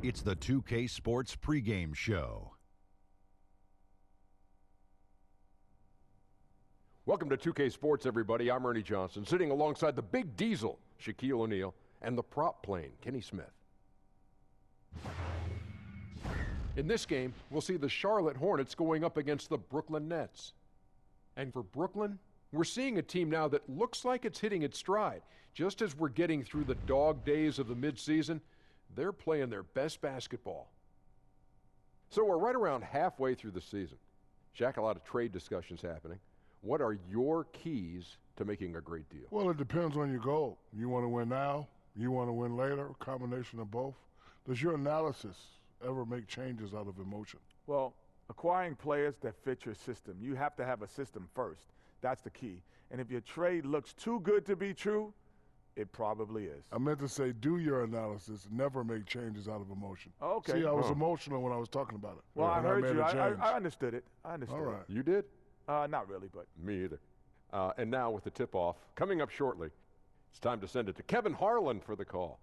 It's the 2K Sports pregame show. Welcome to 2K Sports, everybody. I'm Ernie Johnson, sitting alongside the big diesel, Shaquille O'Neal, and the prop plane, Kenny Smith. In this game, we'll see the Charlotte Hornets going up against the Brooklyn Nets. And for Brooklyn, we're seeing a team now that looks like it's hitting its stride. Just as we're getting through the dog days of the midseason, they're playing their best basketball. So we're right around halfway through the season. Shaq, a lot of trade discussions happening. What are your keys to making a great deal? Well, it depends on your goal. You want to win now? You want to win later? A combination of both? Does your analysis ever make changes out of emotion? Well, acquiring players that fit your system. You have to have a system first. That's the key. And if your trade looks too good to be true, it probably is. I meant to say, do your analysis, never make changes out of emotion. Okay. See, I was emotional when I was talking about it. Well, I heard you. I understood it. I understood All right. You did? Not really, but. Me either. And now with the tip-off, coming up shortly, it's time to send it to Kevin Harlan for the call.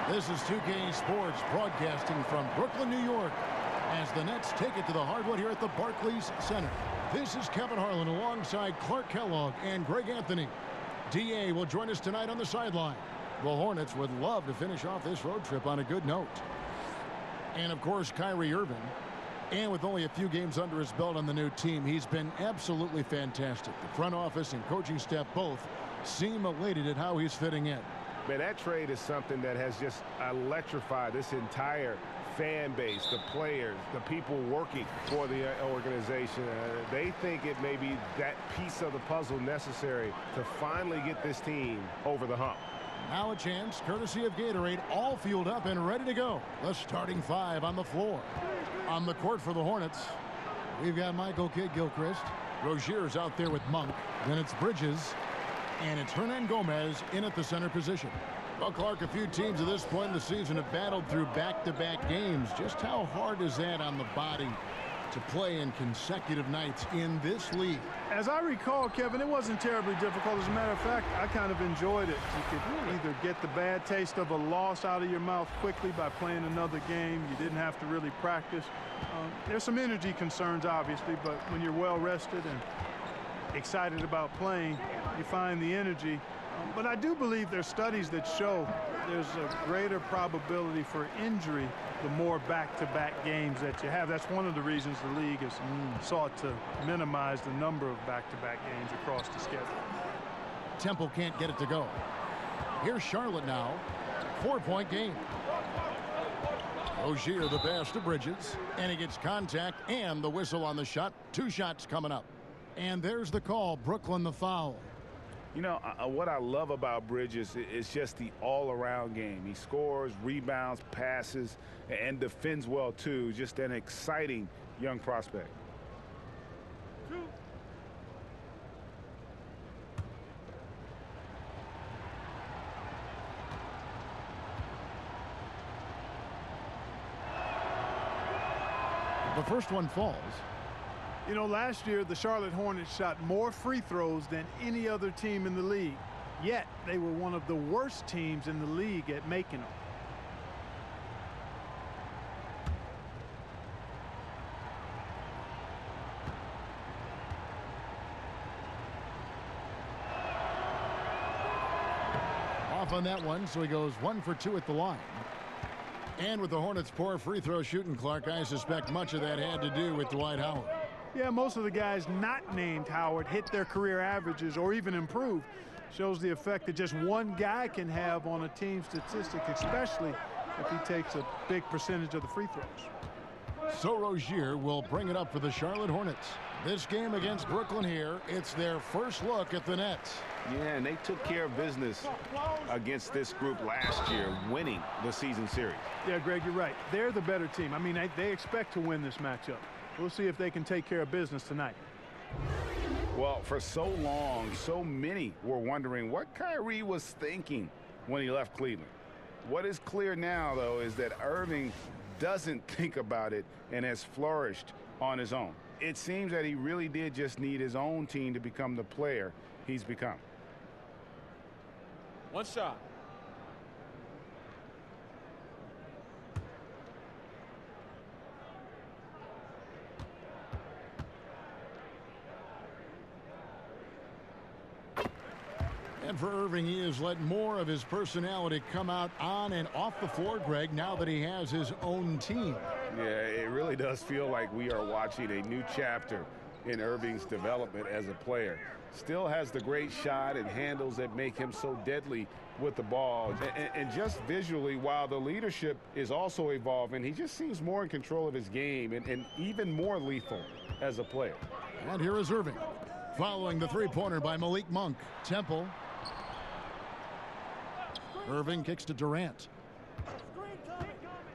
This is 2K Sports broadcasting from Brooklyn, New York, as the Nets take it to the hardwood here at the Barclays Center. This is Kevin Harlan alongside Clark Kellogg and Greg Anthony. DA will join us tonight on the sideline. The Hornets would love to finish off this road trip on a good note. And, of course, Kyrie Irving. And with only a few games under his belt on the new team, he's been absolutely fantastic. The front office and coaching staff both seem elated at how he's fitting in. Man, that trade is something that has just electrified this entire fan base, the players, the people working for the organization. They think it may be that piece of the puzzle necessary to finally get this team over the hump. Now a chance, courtesy of Gatorade, all fueled up and ready to go. The starting five on the floor. On the court for the Hornets, we've got Michael Kidd-Gilchrist. Rozier's out there with Monk. Then it's Bridges. And it's Hernan Gomez in at the center position. Well, Clark, a few teams at this point in the season have battled through back-to-back games. Just how hard is that on the body to play in consecutive nights in this league? As I recall, Kevin, it wasn't terribly difficult. As a matter of fact, I kind of enjoyed it. You could either get the bad taste of a loss out of your mouth quickly by playing another game. You didn't have to really practice. There's some energy concerns, obviously, but when you're well rested and excited about playing, you find the energy. But I do believe there's studies that show there's a greater probability for injury the more back-to-back games that you have. That's one of the reasons the league has sought to minimize the number of back-to-back games across the schedule. Temple can't get it to go. Here's Charlotte now. 4-point game. Rozier the pass to Bridges, and he gets contact and the whistle on the shot. 2 shots coming up. And there's the call. Brooklyn the foul. You know, what I love about Bridges is just the all-around game. He scores, rebounds, passes, and defends well, too. Just an exciting young prospect. The first one falls. You know, last year the Charlotte Hornets shot more free throws than any other team in the league. Yet they were one of the worst teams in the league at making them. Off on that one, so he goes 1 for 2 at the line. And with the Hornets' poor free throw shooting, Clark, I suspect much of that had to do with Dwight Howard. Yeah, most of the guys not named Howard hit their career averages or even improved. Shows the effect that just one guy can have on a team statistic, especially if he takes a big percentage of the free throws. So Rozier will bring it up for the Charlotte Hornets. This game against Brooklyn here, it's their first look at the Nets. Yeah, and they took care of business against this group last year, winning the season series. Yeah, Greg, you're right. They're the better team. I mean, they expect to win this matchup. We'll see if they can take care of business tonight. Well, for so long, so many were wondering what Kyrie was thinking when he left Cleveland. What is clear now, though, is that Irving doesn't think about it and has flourished on his own. It seems that he really did just need his own team to become the player he's become. One shot. And for Irving, he has let more of his personality come out on and off the floor, Greg, now that he has his own team. Yeah, it really does feel like we are watching a new chapter in Irving's development as a player. Still has the great shot and handles that make him so deadly with the ball. And just visually, while the leadership is also evolving, he just seems more in control of his game and even more lethal as a player. And here is Irving, following the three-pointer by Malik Monk. Temple. Irving kicks to Durant.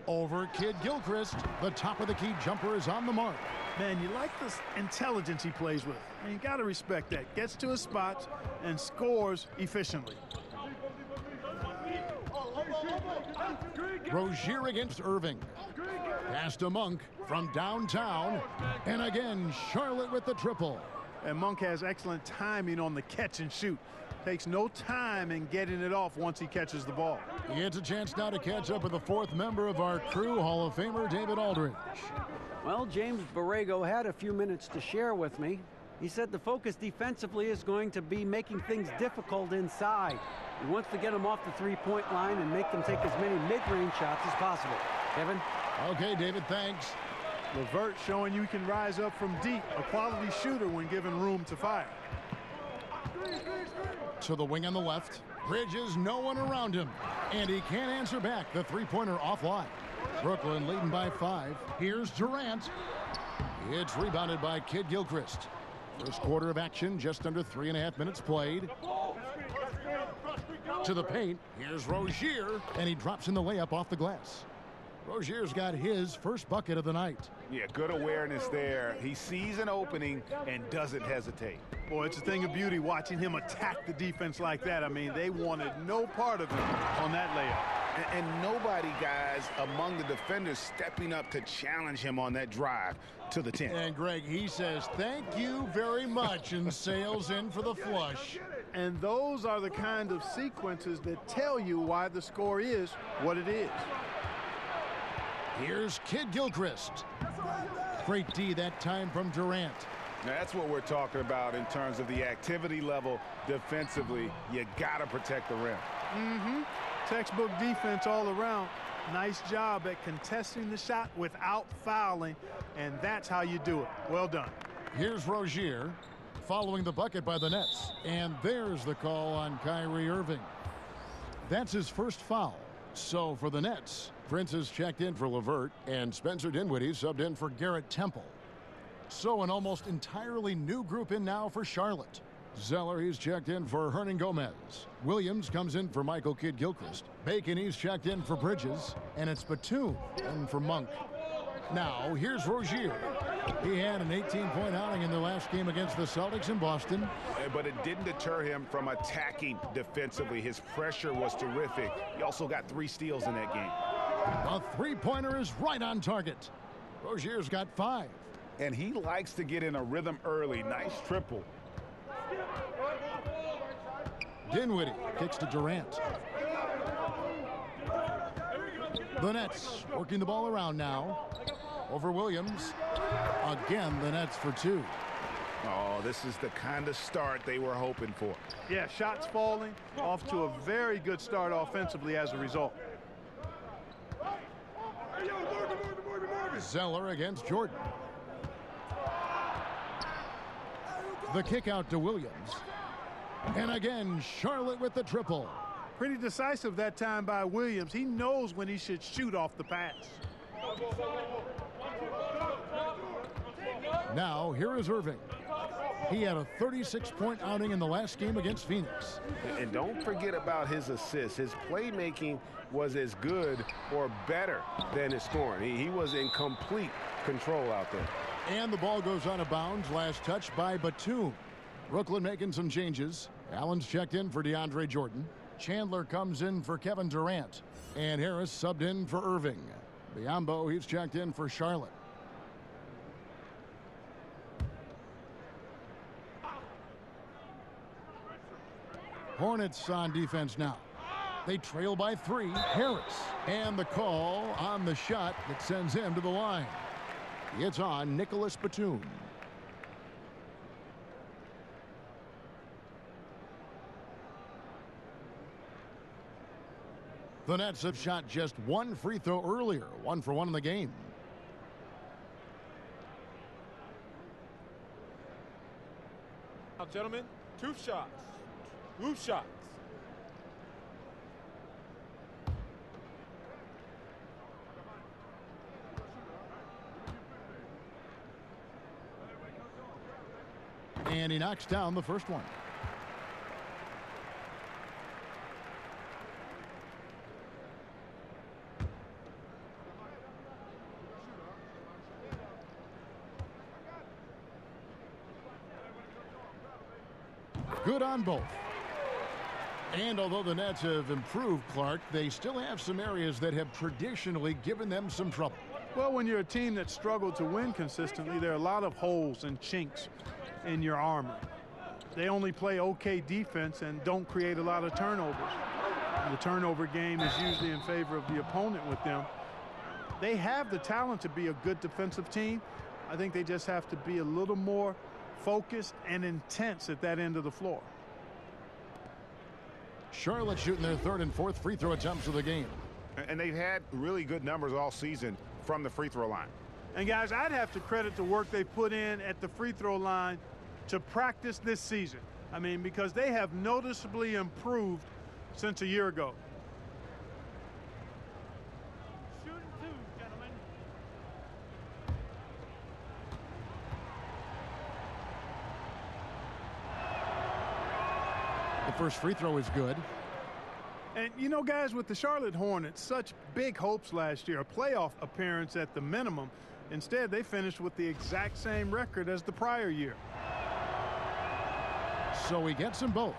Over Kid Gilchrist. The top of the key jumper is on the mark. Man, you like this intelligence he plays with. And you got to respect that. Gets to his spots and scores efficiently. Rozier against Irving. Pass to Monk from downtown. And again, Charlotte with the triple. And Monk has excellent timing on the catch and shoot. Takes no time in getting it off once he catches the ball. He gets a chance now to catch up with the fourth member of our crew, Hall of Famer David Aldridge. Well, James Borrego had a few minutes to share with me. He said the focus defensively is going to be making things difficult inside. He wants to get them off the three-point line and make them take as many mid-range shots as possible. Kevin? Okay, David, thanks. LeVert showing you can rise up from deep. A quality shooter when given room to fire. To the wing on the left. Bridges, no one around him. And he can't answer back. The three-pointer offline. Brooklyn leading by 5. Here's Durant. It's rebounded by Kid Gilchrist. First quarter of action, just under 3.5 minutes played. To the paint. Here's Rozier. And he drops in the layup off the glass. Rozier's got his first bucket of the night. Yeah, good awareness there. He sees an opening and doesn't hesitate. Boy, it's a thing of beauty watching him attack the defense like that. I mean, they wanted no part of him on that layup. And nobody, guys, among the defenders stepping up to challenge him on that drive to the 10. And Greg, he says, thank you very much, and sails in for the flush. And those are the kind of sequences that tell you why the score is what it is. Here's Kid Gilchrist. Great D that time from Durant. Now, that's what we're talking about in terms of the activity level defensively. You got to protect the rim. Textbook defense all around. Nice job at contesting the shot without fouling, and that's how you do it. Well done. Here's Rozier following the bucket by the Nets. And there's the call on Kyrie Irving. That's his first foul. So for the Nets, Prince has checked in for LeVert, and Spencer Dinwiddie subbed in for Garrett Temple. So an almost entirely new group in now for Charlotte. Zeller, he's checked in for Hernan Gomez. Williams comes in for Michael Kidd-Gilchrist. Bacon, he's checked in for Bridges. And it's Batum in for Monk. Now, here's Rozier. He had an 18-point outing in the last game against the Celtics in Boston. But it didn't deter him from attacking defensively. His pressure was terrific. He also got 3 steals in that game. A three-pointer is right on target. Rozier's got 5. And he likes to get in a rhythm early. Nice triple. Dinwiddie kicks to Durant. The Nets working the ball around now. Over Williams. Again, the Nets for 2. Oh, this is the kind of start they were hoping for. Yeah, shots falling, off to a very good start offensively as a result. Zeller against Jordan. The kick out to Williams. And again, Charlotte with the triple. Pretty decisive that time by Williams. He knows when he should shoot off the pass. Now, here is Irving. He had a 36-point outing in the last game against Phoenix. And don't forget about his assists. His playmaking was as good or better than his scoring. He was in complete control out there. And the ball goes out of bounds. Last touch by Batum. Brooklyn making some changes. Allen's checked in for DeAndre Jordan. Chandler comes in for Kevin Durant. And Harris subbed in for Irving. Biyombo, he's checked in for Charlotte. Hornets on defense now. They trail by 3. Harris. And the call on the shot that sends him to the line. It's on Nicholas Batum. The Nets have shot just 1 free throw earlier. 1 for 1 in the game. Now, gentlemen, 2 shots. 2 shots. And he knocks down the first one. Good on both. And although the Nets have improved, Clark, they still have some areas that have traditionally given them some trouble. Well, when you're a team that struggled to win consistently, there are a lot of holes and chinks in your armor. They only play okay defense and don't create a lot of turnovers. The turnover game is usually in favor of the opponent with them. They have the talent to be a good defensive team. I think they just have to be a little more focused and intense at that end of the floor. Charlotte shooting their 3rd and 4th free throw attempts of the game. And they've had really good numbers all season from the free throw line. And guys, I'd have to credit the work they put in at the free throw line to practice this season. I mean, because they have noticeably improved since a year ago. Shooting 2, gentlemen. The first free throw is good. And, you know, guys, with the Charlotte Hornets, such big hopes last year, a playoff appearance at the minimum. Instead, they finished with the exact same record as the prior year. So he gets them both.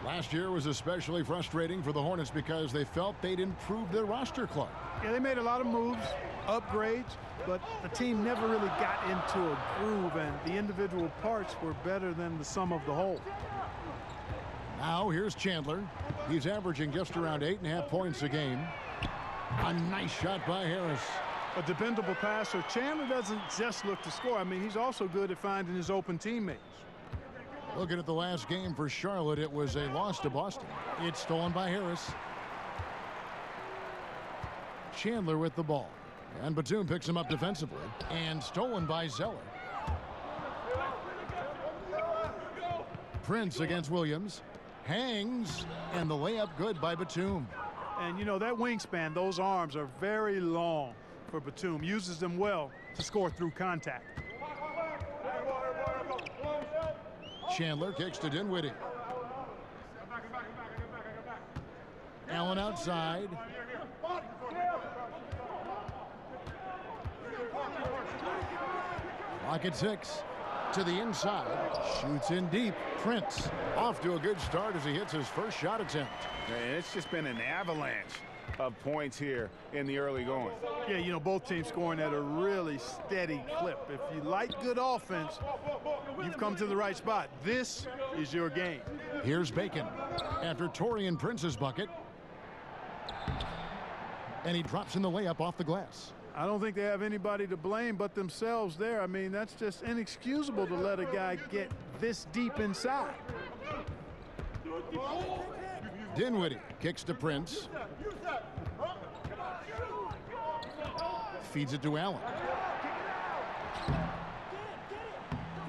Last year was especially frustrating for the Hornets because they felt they'd improved their roster, Clark. Yeah, they made a lot of moves, upgrades, but the team never really got into a groove, and the individual parts were better than the sum of the whole. Now here's Chandler. He's averaging just around 8.5 points a game. A nice shot by Harris. A dependable passer. Chandler doesn't just look to score. I mean, he's also good at finding his open teammates. Looking at the last game for Charlotte, it was a loss to Boston. It's stolen by Harris. Chandler with the ball. And Batum picks him up defensively. And stolen by Zeller. Prince against Williams. Hangs. And the layup good by Batum. And, you know, that wingspan, those arms are very long for Batum. Uses them well to score through contact. Chandler kicks to Dinwiddie. Allen outside. Clock at 6. To the inside. Shoots in deep. Prince off to a good start as he hits his first shot attempt. And it's just been an avalanche of points here in the early going. Yeah, you know, both teams scoring at a really steady clip. If you like good offense, you've come to the right spot. This is your game. Here's Bacon after Taurean Prince's bucket. And he drops in the layup off the glass. I don't think they have anybody to blame but themselves there. I mean, that's just inexcusable to let a guy get this deep inside. Dinwiddie kicks to Prince. Feeds it to Allen.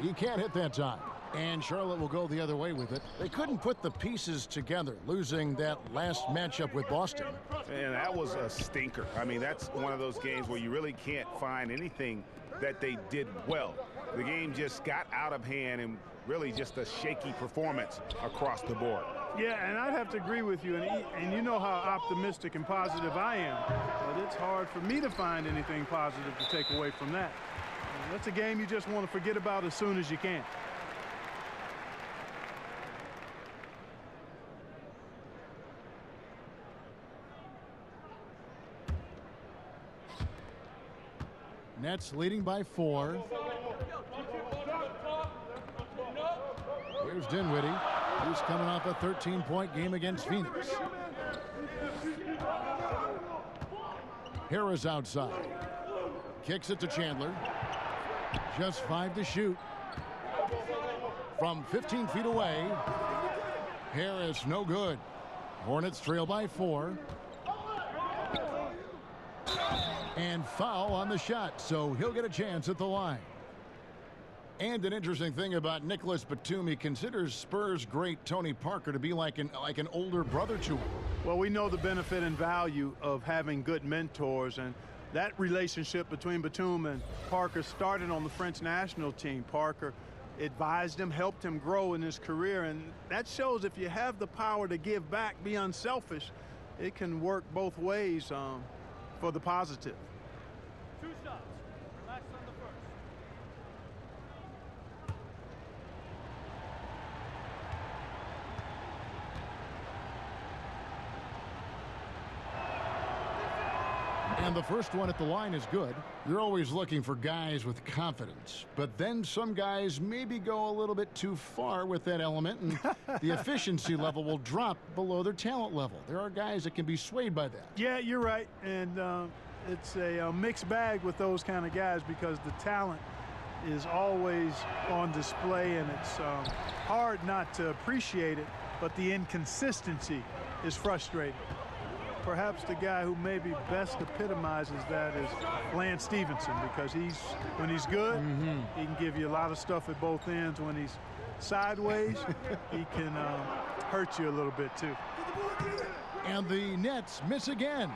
He can't hit that time. And Charlotte will go the other way with it. They couldn't put the pieces together, losing that last matchup with Boston. And that was a stinker. I mean, that's one of those games where you really can't find anything that they did well. The game just got out of hand and really just a shaky performance across the board. Yeah, and I'd have to agree with you. And you know how optimistic and positive I am. But it's hard for me to find anything positive to take away from that. That's a game you just want to forget about as soon as you can. Nets leading by 4. Here's Dinwiddie. He's coming off a 13-point game against Phoenix. Harris outside. Kicks it to Chandler. Just 5 to shoot. From 15 feet away. Harris no good. Hornets trail by 4. And foul on the shot, so he'll get a chance at the line. And an interesting thing about Nicholas Batum, he considers Spurs great Tony Parker to be like an older brother to him. Well, we know the benefit and value of having good mentors, and that relationship between Batum and Parker started on the French national team. Parker advised him, helped him grow in his career, and that shows if you have the power to give back, be unselfish, it can work both ways for the positive. 2 shots. Relax on the first. And the first one at the line is good. You're always looking for guys with confidence, but then some guys maybe go a little bit too far with that element, and the efficiency level will drop below their talent level. There are guys that can be swayed by that. Yeah, you're right, and it's a mixed bag with those kind of guys because the talent is always on display, and it's hard not to appreciate it, but the inconsistency is frustrating. Perhaps the guy who maybe best epitomizes that is Lance Stevenson, because when he's good, he can give you a lot of stuff at both ends. When he's sideways, he can hurt you a little bit too. And the Nets miss again.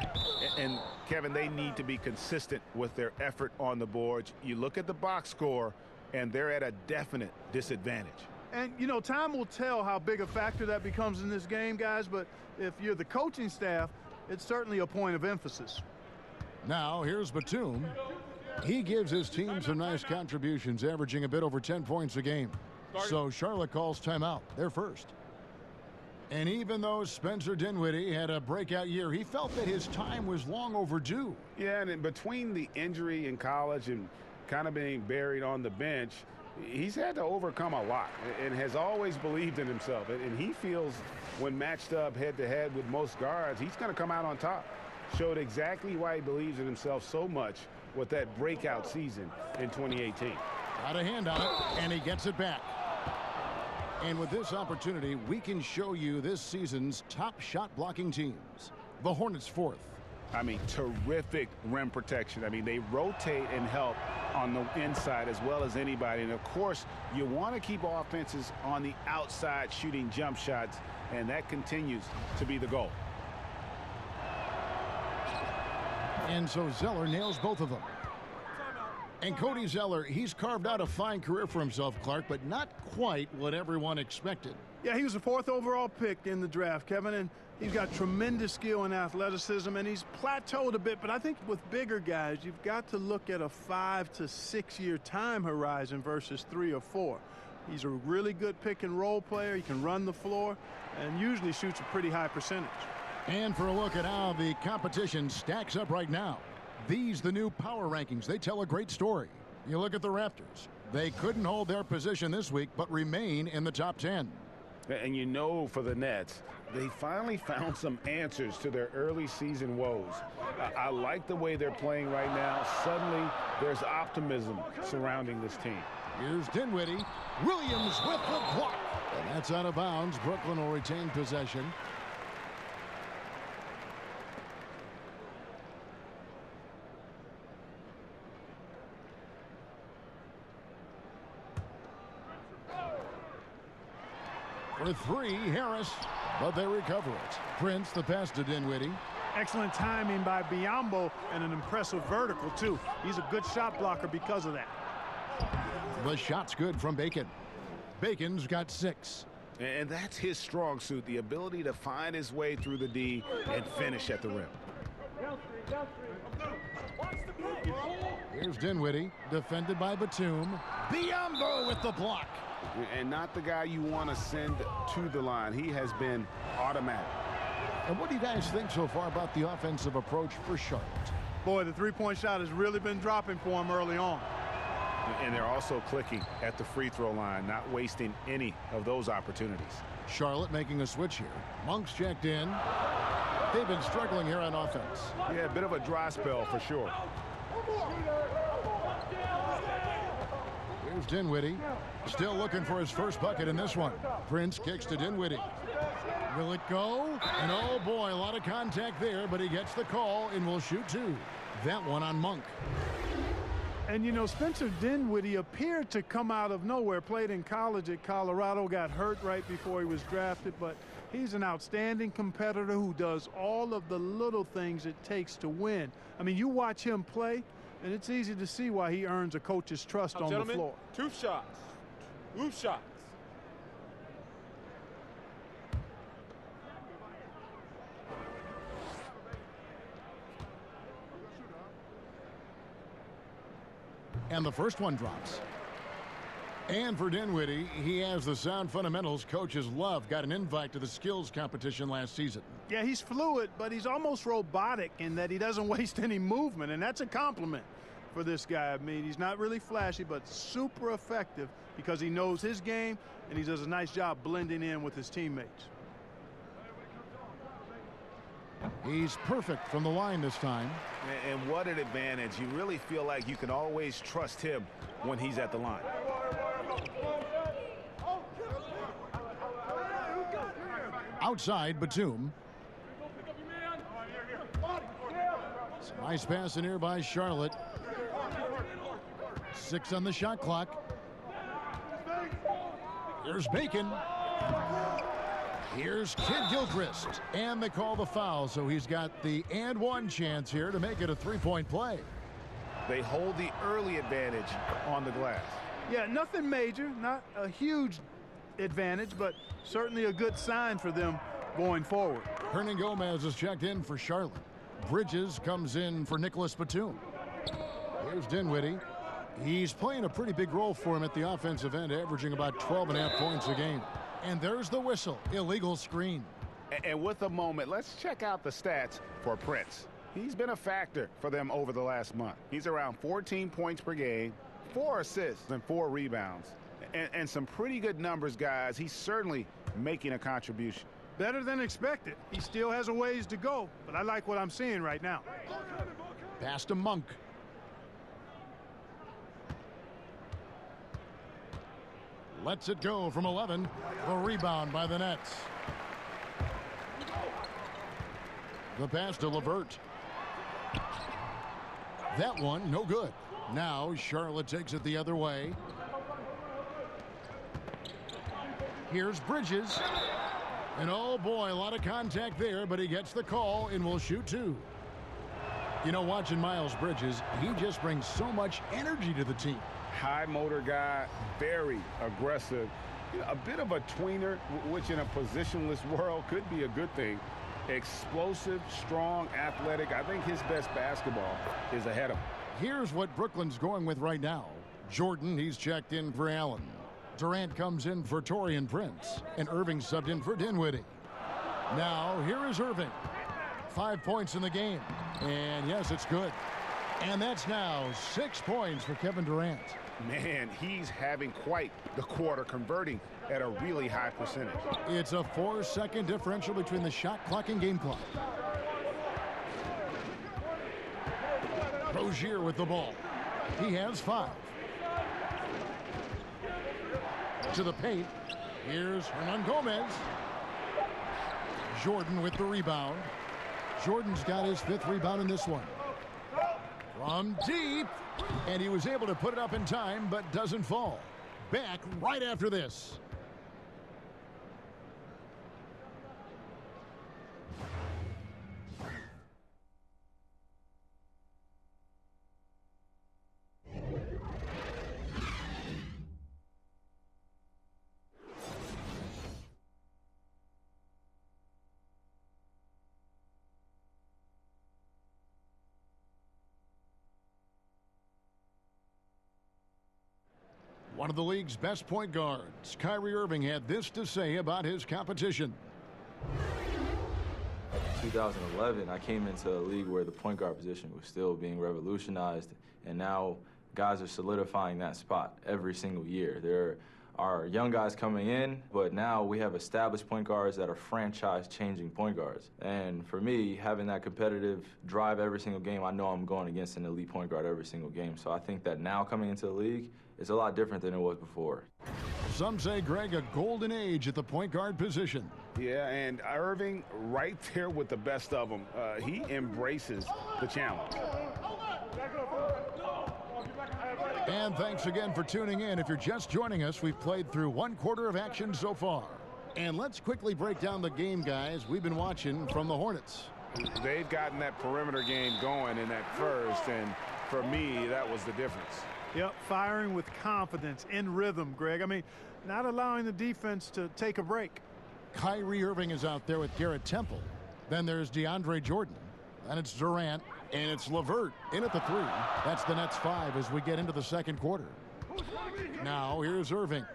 And Kevin, they need to be consistent with their effort on the boards. You look at the box score, and they're at a definite disadvantage. And, you know, time will tell how big a factor that becomes in this game, guys, but if you're the coaching staff, it's certainly a point of emphasis. Now, here's Batum. He gives his team some nice contributions, averaging a bit over 10 points a game. So Charlotte calls timeout. They're first. And even though Spencer Dinwiddie had a breakout year, he felt that his time was long overdue. Yeah, and in between the injury in college and kind of being buried on the bench, He's had to overcome a lot and has always believed in himself. And he feels when matched up head-to-head with most guards, he's going to come out on top. Showed exactly why he believes in himself so much with that breakout season in 2018. Got a hand on it, and he gets it back. And with this opportunity, we can show you this season's top shot blocking teams. The Hornets fourth. I mean, terrific rim protection. I mean, they rotate and help on the inside as well as anybody. And, of course, you want to keep offenses on the outside shooting jump shots, and that continues to be the goal. And so Zeller nails both of them. And Cody Zeller, he's carved out a fine career for himself, Clark, but not quite what everyone expected. Yeah, he was the 4th overall pick in the draft, Kevin, and he's got tremendous skill and athleticism, and he's plateaued a bit, but I think with bigger guys, you've got to look at a 5 to 6 year time horizon versus 3 or 4. He's a really good pick and roll player. He can run the floor and usually shoots a pretty high percentage. And for a look at how the competition stacks up right now. These, the new power rankings, they tell a great story. You look at the Raptors. They couldn't hold their position this week, but remain in the top 10. And you know, for the Nets, they finally found some answers to their early season woes. I like the way they're playing right now. Suddenly, there's optimism surrounding this team. Here's Dinwiddie. Williams with the block. And that's out of bounds. Brooklyn will retain possession. For three, Harris, but they recover it. Prince, the pass to Dinwiddie. Excellent timing by Biyombo and an impressive vertical, too. He's a good shot blocker because of that. The shot's good from Bacon. Bacon's got 6. And that's his strong suit, the ability to find his way through the D and finish at the rim. Here's Dinwiddie, defended by Batum. Biyombo with the block. And not the guy you want to send to the line. He has been automatic. And what do you guys think so far about the offensive approach for Charlotte? Boy, the three-point shot has really been dropping for him early on. And they're also clicking at the free throw line, not wasting any of those opportunities. Charlotte making a switch here. Monk's checked in. They've been struggling here on offense. Yeah, a bit of a dry spell for sure. Here's Dinwiddie. Still looking for his first bucket in this one. Prince kicks to Dinwiddie. Will it go? And oh boy, a lot of contact there, but he gets the call and will shoot 2. That one on Monk. And you know, Spencer Dinwiddie appeared to come out of nowhere. Played in college at Colorado, got hurt right before he was drafted, but he's an outstanding competitor who does all of the little things it takes to win. I mean, you watch him play, and it's easy to see why he earns a coach's trust on the floor. 2 shots. 2 shots. And the first one drops. And for Dinwiddie, he has the sound fundamentals coaches love. Got an invite to the skills competition last season. Yeah, he's fluid, but he's almost robotic in that he doesn't waste any movement, and that's a compliment for this guy. I mean, he's not really flashy, but super effective because he knows his game, and he does a nice job blending in with his teammates. He's perfect from the line this time. And what an advantage. You really feel like you can always trust him when he's at the line. Outside, Batum. Nice pass in here by Charlotte. 6 on the shot clock. Here's Bacon. Here's Kid Gilchrist. And they call the foul, so he's got the and one chance here to make it a three-point play. They hold the early advantage on the glass. Yeah, nothing major, not a huge advantage, but certainly a good sign for them going forward. Hernan Gomez is checked in for Charlotte. Bridges comes in for Nicholas Batum. Here's Dinwiddie. He's playing a pretty big role for him at the offensive end, averaging about 12.5 points a game. And there's the whistle. Illegal screen. And with a moment, let's check out the stats for Prince. He's been a factor for them over the last month. He's around 14 points per game, 4 assists and 4 rebounds. And some pretty good numbers, guys. He's certainly making a contribution. Better than expected. He still has a ways to go, but I like what I'm seeing right now. Pass to Monk. Lets it go from 11. The rebound by the Nets. The pass to LeVert. That one, no good. Now Charlotte takes it the other way. Here's Bridges. And oh boy, a lot of contact there, but he gets the call and will shoot 2. You know, watching Miles Bridges, he just brings so much energy to the team. High motor guy, very aggressive. You know, a bit of a tweener, which in a positionless world could be a good thing. Explosive, strong, athletic. I think his best basketball is ahead of him. Here's what Brooklyn's going with right now. Jordan, he's checked in for Allen. Durant comes in for Taurean Prince. And Irving subbed in for Dinwiddie. Now, here is Irving. 5 points in the game. And yes, it's good. And that's now 6 points for Kevin Durant. Man, he's having quite the quarter, converting at a really high percentage. It's a 4-second differential between the shot clock and game clock. Rozier with the ball. He has 5. To the paint. Here's Hernan Gomez. Jordan with the rebound. Jordan's got his 5th rebound in this one. From deep. And he was able to put it up in time, but doesn't fall. Back right after this. One of the league's best point guards, Kyrie Irving, had this to say about his competition. In 2011, I came into a league where the point guard position was still being revolutionized, and now guys are solidifying that spot every single year. There are young guys coming in, but now we have established point guards that are franchise-changing point guards. And for me, having that competitive drive every single game, I know I'm going against an elite point guard every single game. So I think that now coming into the league, it's a lot different than it was before. Some say, Greg, a golden age at the point guard position. Yeah, and Irving right there with the best of them. He embraces the challenge. And thanks again for tuning in. If you're just joining us, we've played through 1/4 of action so far. And let's quickly break down the game, guys, we've been watching from the Hornets. They've gotten that perimeter game going in that first, and for me, that was the difference. Yep, firing with confidence, in rhythm, Greg. I mean, not allowing the defense to take a break. Kyrie Irving is out there with Garrett Temple. Then there's DeAndre Jordan. Then it's Durant. And it's LeVert in at the 3. That's the Nets 5 as we get into the second quarter. Now here's Irving.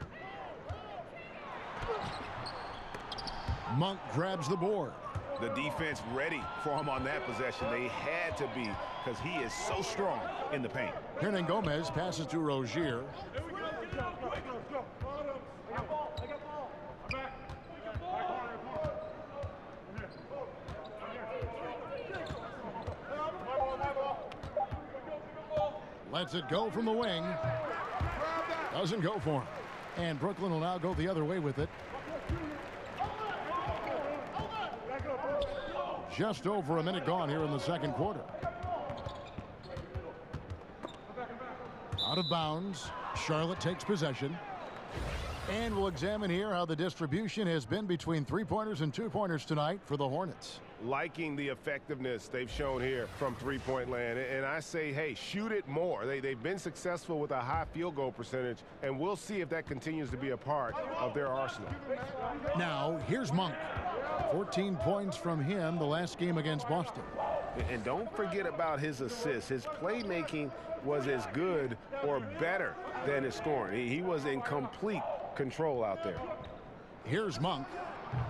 Monk grabs the board. The defense ready for him on that possession. They had to be, because he is so strong in the paint. Hernan Gomez passes to Rozier. Lets it go from the wing. Doesn't go for him. And Brooklyn will now go the other way with it. Just over a minute gone here in the second quarter. Out of bounds. Charlotte takes possession. And we'll examine here how the distribution has been between 3-pointers and 2-pointers tonight for the Hornets. Liking the effectiveness they've shown here from three-point land. And I say, hey, shoot it more. They've been successful with a high field goal percentage, and we'll see if that continues to be a part of their arsenal. Now, here's Monk. 14 points from him the last game against Boston. And don't forget about his assists. His playmaking was as good or better than his scoring. He was in complete control out there. Here's Monk.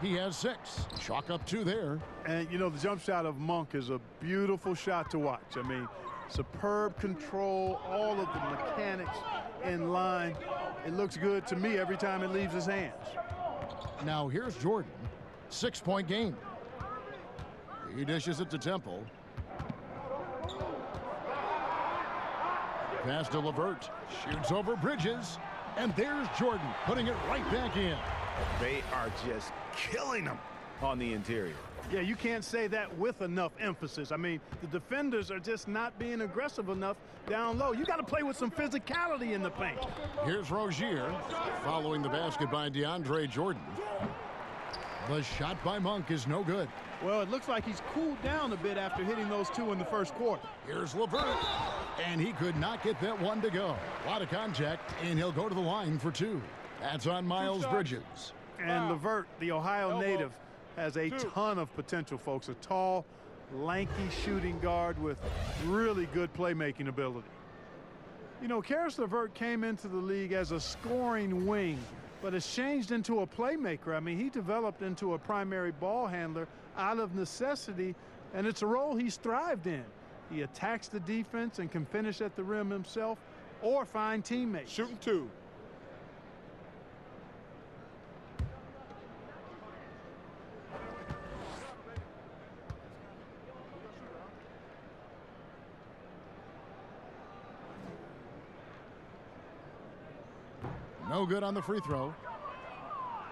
He has 6. Chalk up 2 there. And, you know, the jump shot of Monk is a beautiful shot to watch. I mean, Superb control, all of the mechanics in line. It looks good to me every time it leaves his hands. Now here's Jordan. 6-point game. He dishes it to Temple. Pass to LeVert. Shoots over Bridges. And there's Jordan putting it right back in. They are just killing them on the interior. Yeah, you can't say that with enough emphasis. I mean, the defenders are just not being aggressive enough down low. You got to play with some physicality in the paint. Here's Rozier following the basket by DeAndre Jordan. The shot by Monk is no good. Well, it looks like he's cooled down a bit after hitting those two in the first quarter. Here's LeVert, and he could not get that one to go. A lot of contact, and he'll go to the line for two. That's on Miles Bridges. And LeVert, the Ohio native, has a ton of potential, folks. A tall, lanky shooting guard with really good playmaking ability. You know, Karis LeVert came into the league as a scoring wing, but has changed into a playmaker. I mean, he developed into a primary ball handler out of necessity, and it's a role he's thrived in. He attacks the defense and can finish at the rim himself or find teammates. Shooting two. No good on the free throw.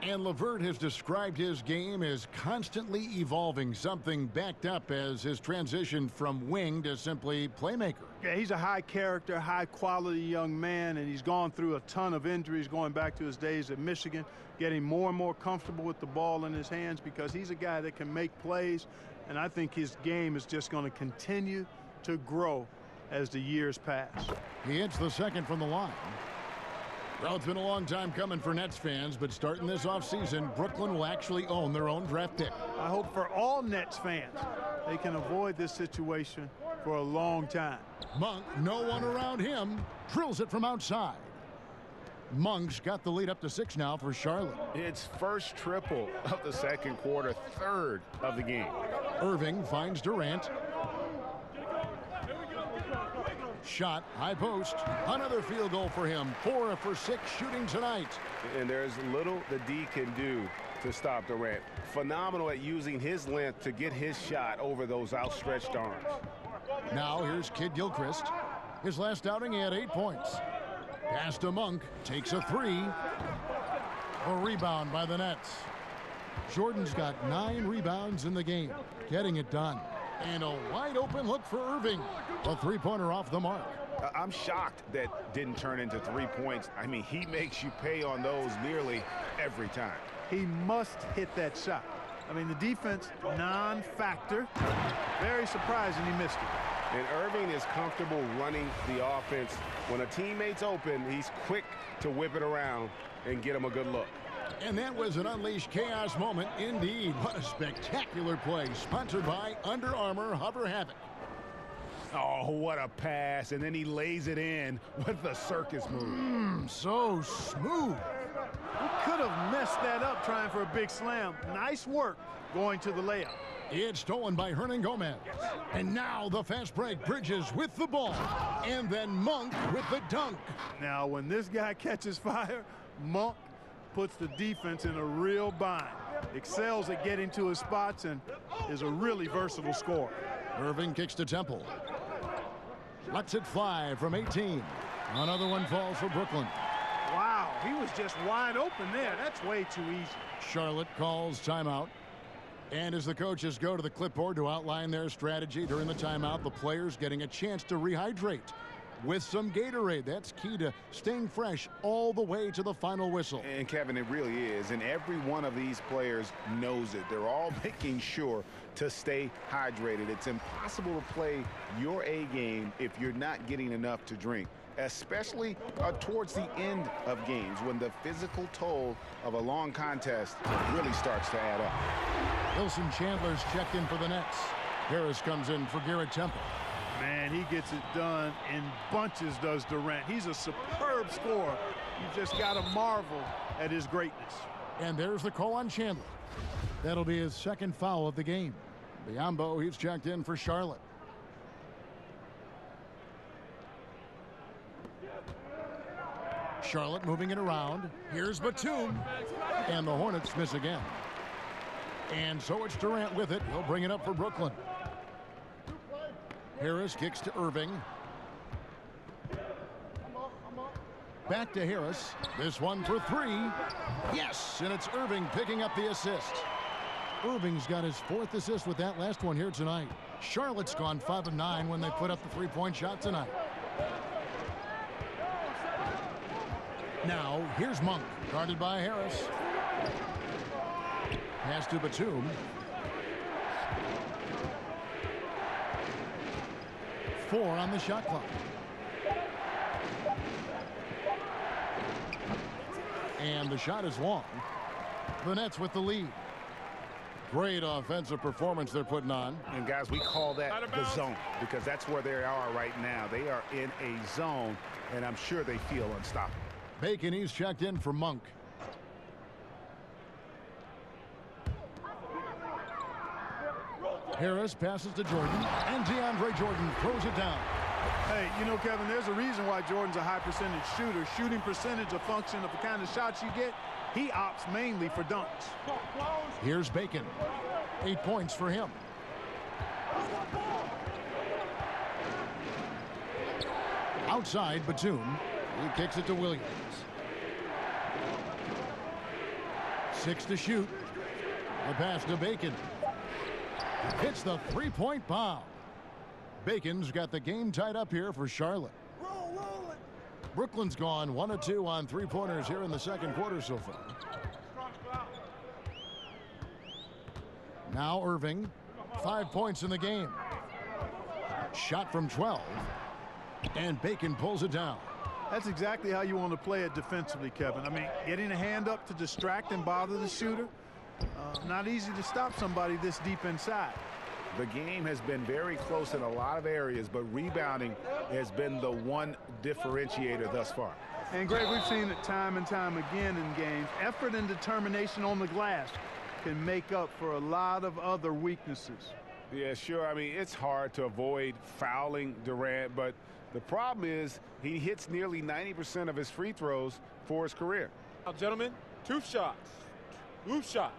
And LeVert has described his game as constantly evolving, something backed up as his transition from wing to simply playmaker. Yeah, he's a high character, high quality young man, and he's gone through a ton of injuries going back to his days at Michigan, getting more and more comfortable with the ball in his hands because he's a guy that can make plays, and I think his game is just going to continue to grow as the years pass. He hits the second from the line. Well, it's been a long time coming for Nets fans, but starting this offseason, Brooklyn will actually own their own draft pick. I hope for all Nets fans, they can avoid this situation for a long time. Monk, no one around him, drills it from outside. Monk's got the lead up to 6 now for Charlotte. It's first triple of the second quarter, third of the game. Irving finds Durant. Shot, high post, another field goal for him. 4 for 6 shooting tonight. And there's little the D can do to stop Durant. Phenomenal at using his length to get his shot over those outstretched arms. Now here's Kid Gilchrist. His last outing, he had 8 points. Pass to Monk, takes a 3. A rebound by the Nets. Jordan's got 9 rebounds in the game, getting it done. And a wide open look for Irving. A 3-pointer off the mark. I'm shocked that didn't turn into 3 points. I mean, he makes you pay on those nearly every time. He must hit that shot. I mean, the defense, non-factor. Very surprising he missed it. And Irving is comfortable running the offense. When a teammate's open, he's quick to whip it around and get him a good look. And that was an unleashed chaos moment indeed. What a spectacular play, sponsored by Under Armour Hover Havoc. Oh, what a pass, and then he lays it in with the circus move. So smooth. He could have messed that up trying for a big slam. Nice work going to the layup. It's stolen by Hernan Gomez. And now the fast break. Bridges with the ball. And then Monk with the dunk. Now, when this guy catches fire, Monk puts the defense in a real bind. Excels at getting to his spots and is a really versatile scorer. Irving kicks to Temple. Lets it fly from 18. Another one falls for Brooklyn. Wow, he was just wide open there. That's way too easy. Charlotte calls timeout. And as the coaches go to the clipboard to outline their strategy during the timeout, the players getting a chance to rehydrate with some Gatorade. That's key to staying fresh all the way to the final whistle. And Kevin, it really is. And every one of these players knows it. They're all making sure to stay hydrated. It's impossible to play your A game if you're not getting enough to drink, especially towards the end of games when the physical toll of a long contest really starts to add up. Wilson Chandler's checked in for the Nets. Harris comes in for Garrett Temple. Man, he gets it done in bunches, does Durant. He's a superb scorer. You just got to marvel at his greatness. And there's the call on Chandler. That'll be his second foul of the game. Biombo, he's checked in for Charlotte. Charlotte moving it around. Here's Batum. And the Hornets miss again. And so it's Durant with it. He'll bring it up for Brooklyn. Harris kicks to Irving. Back to Harris. This one for three. Yes, and it's Irving picking up the assist. Irving's got his 4th assist with that last one here tonight. Charlotte's gone 5 of 9 when they put up the 3-point shot tonight. Now, here's Monk, guarded by Harris. Pass to Batum. Four on the shot clock. And the shot is long. The Nets with the lead. Great offensive performance they're putting on. And guys, we call that the zone because that's where they are right now. They are in a zone, and I'm sure they feel unstoppable. Bacon, he's checked in for Monk. Harris passes to Jordan, and DeAndre Jordan throws it down. Hey, you know, Kevin, there's a reason why Jordan's a high percentage shooter. Shooting percentage a function of the kind of shots you get. He opts mainly for dunks. Here's Bacon. 8 points for him. Outside, Batum. He kicks it to Williams. 6 to shoot. The pass to Bacon. Hits the 3-point bomb. Bacon's got the game tied up here for Charlotte. Brooklyn's gone 1 of 2 on 3-pointers here in the second quarter so far. Now Irving, 5 points in the game. Shot from 12, and Bacon pulls it down. That's exactly how you want to play it defensively, Kevin. I mean, getting a hand up to distract and bother the shooter, not easy to stop somebody this deep inside. The game has been very close in a lot of areas, but rebounding has been the one differentiator thus far. And Greg, we've seen it time and time again in games. Effort and determination on the glass can make up for a lot of other weaknesses. Yeah, sure. I mean, it's hard to avoid fouling Durant, but the problem is he hits nearly 90% of his free throws for his career. Now, gentlemen, 2 shots. 2 shots.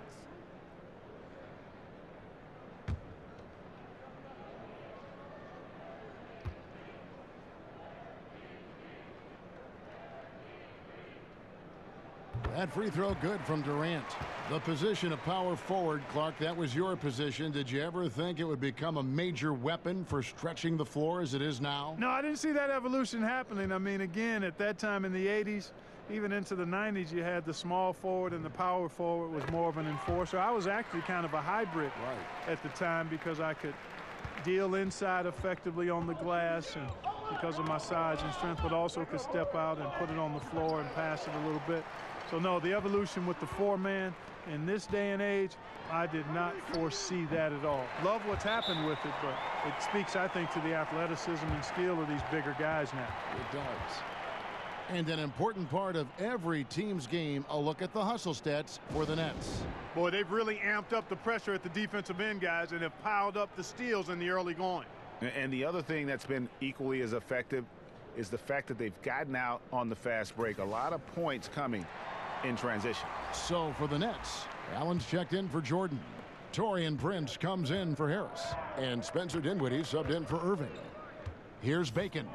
That free throw good from Durant. The position of power forward, Clark, that was your position. Did you ever think it would become a major weapon for stretching the floor as it is now? No, I didn't see that evolution happening. I mean, again, at that time in the 80s, even into the 90s, you had the small forward and the power forward was more of an enforcer. I was actually kind of a hybrid at the time because I could deal inside effectively on the glass and because of my size and strength, but also could step out and put it on the floor and pass it a little bit. So, no, the evolution with the 4-man in this day and age, I did not foresee that at all. Love what's happened with it, but it speaks, I think, to the athleticism and skill of these bigger guys now. It does. And an important part of every team's game, a look at the hustle stats for the Nets. Boy, they've really amped up the pressure at the defensive end, guys, and have piled up the steals in the early going. And the other thing that's been equally as effective is the fact that they've gotten out on the fast break. A lot of points coming in transition. So for the Nets, Allen's checked in for Jordan. Taurean Prince comes in for Harris. And Spencer Dinwiddie subbed in for Irving. Here's Bacon.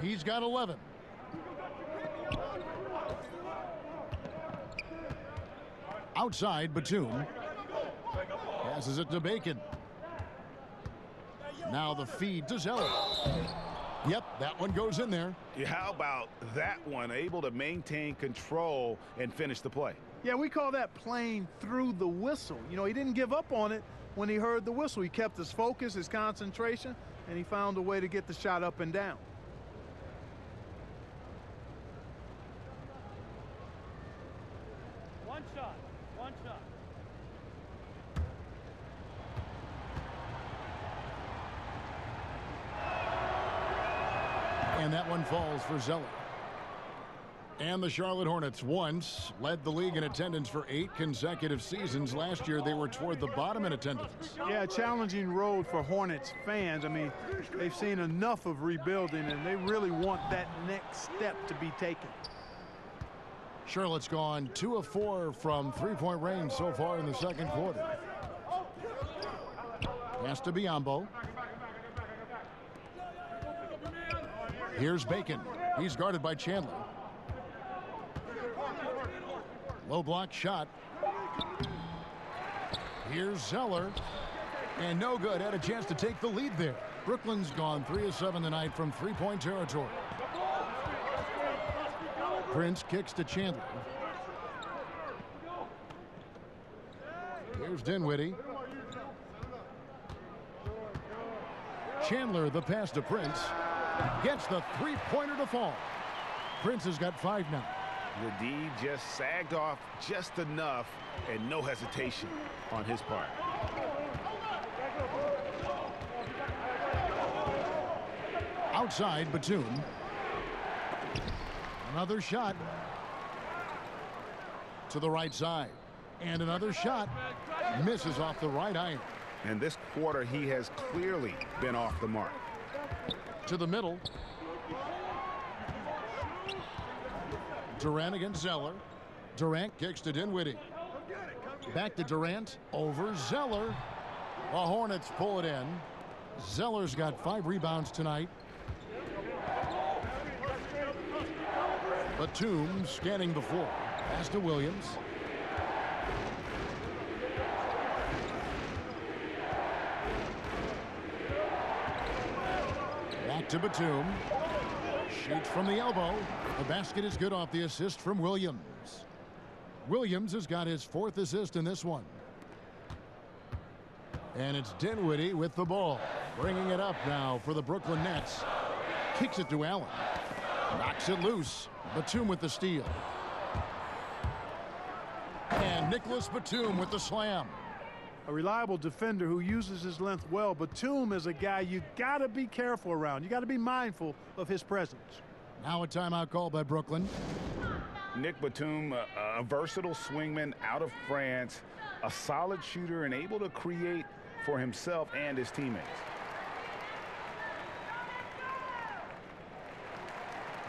He's got 11. Outside, Batum. Passes it to Bacon. Now the feed to Zeller. Yep, that one goes in there. Yeah, how about that one? Able to maintain control and finish the play. Yeah, we call that playing through the whistle. You know, he didn't give up on it when he heard the whistle. He kept his focus, his concentration, and he found a way to get the shot up and down. One shot. And that one falls for Zeller. And the Charlotte Hornets once led the league in attendance for 8 consecutive seasons. Last year, they were toward the bottom in attendance. Yeah, challenging road for Hornets fans. I mean, they've seen enough of rebuilding, and they really want that next step to be taken. Charlotte's gone 2 of 4 from three-point range so far in the second quarter. Pass to Biombo. Here's Bacon. He's guarded by Chandler. Low block shot. Here's Zeller. And no good. Had a chance to take the lead there. Brooklyn's gone 3 of 7 tonight from three-point territory. Prince kicks to Chandler. Here's Dinwiddie. Chandler, the pass to Prince. Gets the three-pointer to fall. Prince has got 5 now. The D just sagged off just enough and no hesitation on his part. Outside, Batum. Another shot. To the right side. And another shot. Misses off the right iron. And this quarter, he has clearly been off the mark. To the middle. Durant against Zeller. Durant kicks to Dinwiddie. Back to Durant. Over Zeller. The Hornets pull it in. Zeller's got 5 rebounds tonight. Batum scanning the floor. Pass to Williams. Back to Batum. Shoots from the elbow. The basket is good off the assist from Williams. Williams has got his 4th assist in this one. And it's Dinwiddie with the ball. Bringing it up now for the Brooklyn Nets. Kicks it to Allen. Knocks it loose. Batum with the steal. And Nicholas Batum with the slam. A reliable defender who uses his length well. Batum is a guy you got to be careful around. You got to be mindful of his presence. Now a timeout call by Brooklyn. Nick Batum, a versatile swingman out of France, a solid shooter and able to create for himself and his teammates.